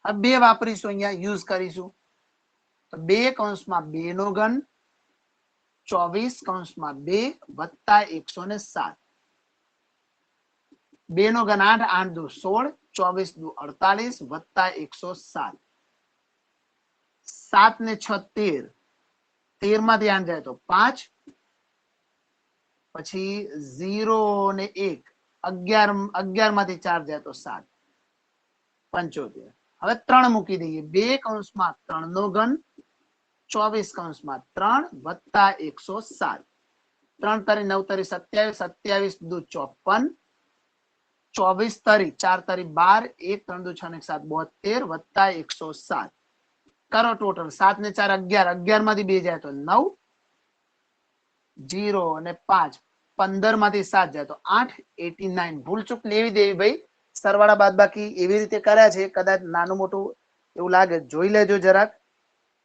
હવે 2 વાપરીશું, અહીંયા યુઝ કરીશું. તો 2 કૌંસમાં 2 નો ઘન 24 કૌંસમાં 2 વત્તા 107. 2 નો ઘન 8, 8 દુ 16, 24 દુ 48 વત્તા 107. 7 ને 6 13, 13 માંથી 8 જાય તો 5, પછી 0 ને 1 11, 11 માંથી 4 જાય તો 7, 75. હવે 3 મૂકી દઈએ. 2 કૌંસમાં 3 નો ઘન 24 કૌંસમાં 3 વત્તા 107. 3 તરી 9 તરી 27, 27 દુ 54, 24 તરી 4 તરી 12, 1 3 દુ 6 ને 7 72 વત્તા 107. કરો ટોટલ. 7 ને 4 11, 11 માંથી 2 જાય તો 9, 0 અને 5, 15 માંથી 7 જાય તો 8, 89. ભૂલચૂક લેવી દેવી ભાઈ, સરવાળા બાદબાકી એવી રીતે કર્યા છે. કદાચ નાનું મોટું એવું લાગે, જોઈ લેજો જરાક.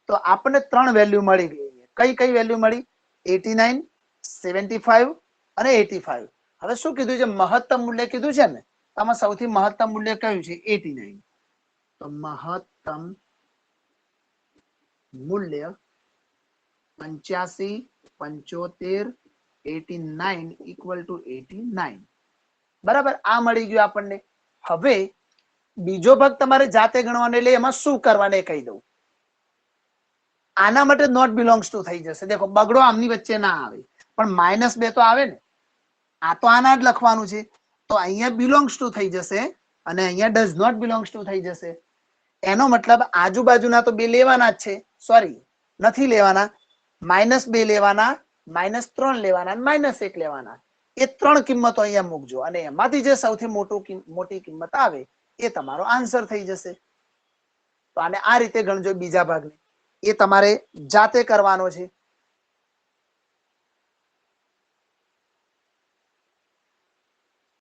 તો આપણને 3 વેલ્યુ મળી ગઈ. કઈ કઈ વેલ્યુ મળી? 89, 75 અને 85. હવે શું કીધું છે? મહત્તમ મૂલ્ય કીધું છે ને. આમાં સૌથી મહત્તમ મૂલ્ય કયું છે? 89. તો મહત્તમ મૂલ્ય 85, 75, 89 equal to 89. બરાબર, આ મળી ગયું આપણને. હવે બીજો ભાગ તમારે જાતે ગણવાનો, એટલે એમાં શું કરવાનું એ કહી દઉં. આના માટે નોટ બિલોંગ્સ ટુ થઈ જશે. દેખો, બગડો આમની વચ્ચે ના આવે, પણ -2 તો આવે ને. આ તો આના જ લખવાનું છે, તો અહીંયા બિલોંગ્સ ટુ થઈ જશે અને અહીંયા ડઝ નોટ બિલોંગ્સ ટુ થઈ જશે. એનો મતલબ આજુબાજુના તો 2 લેવાના જ છે. સોરી, નથી લેવાના. -2 લેવાના, -3 લેવાના અને -1 લેવાના. એ 3 કિંમતો અહીંયા મૂકજો અને એમાંથી જે સૌથી મોટી કિંમત આવે એ તમારો આન્સર થઈ જશે. તો આને આ રીતે ગણજો. બીજા ભાગને એ તમારે જાતે કરવાનો છે.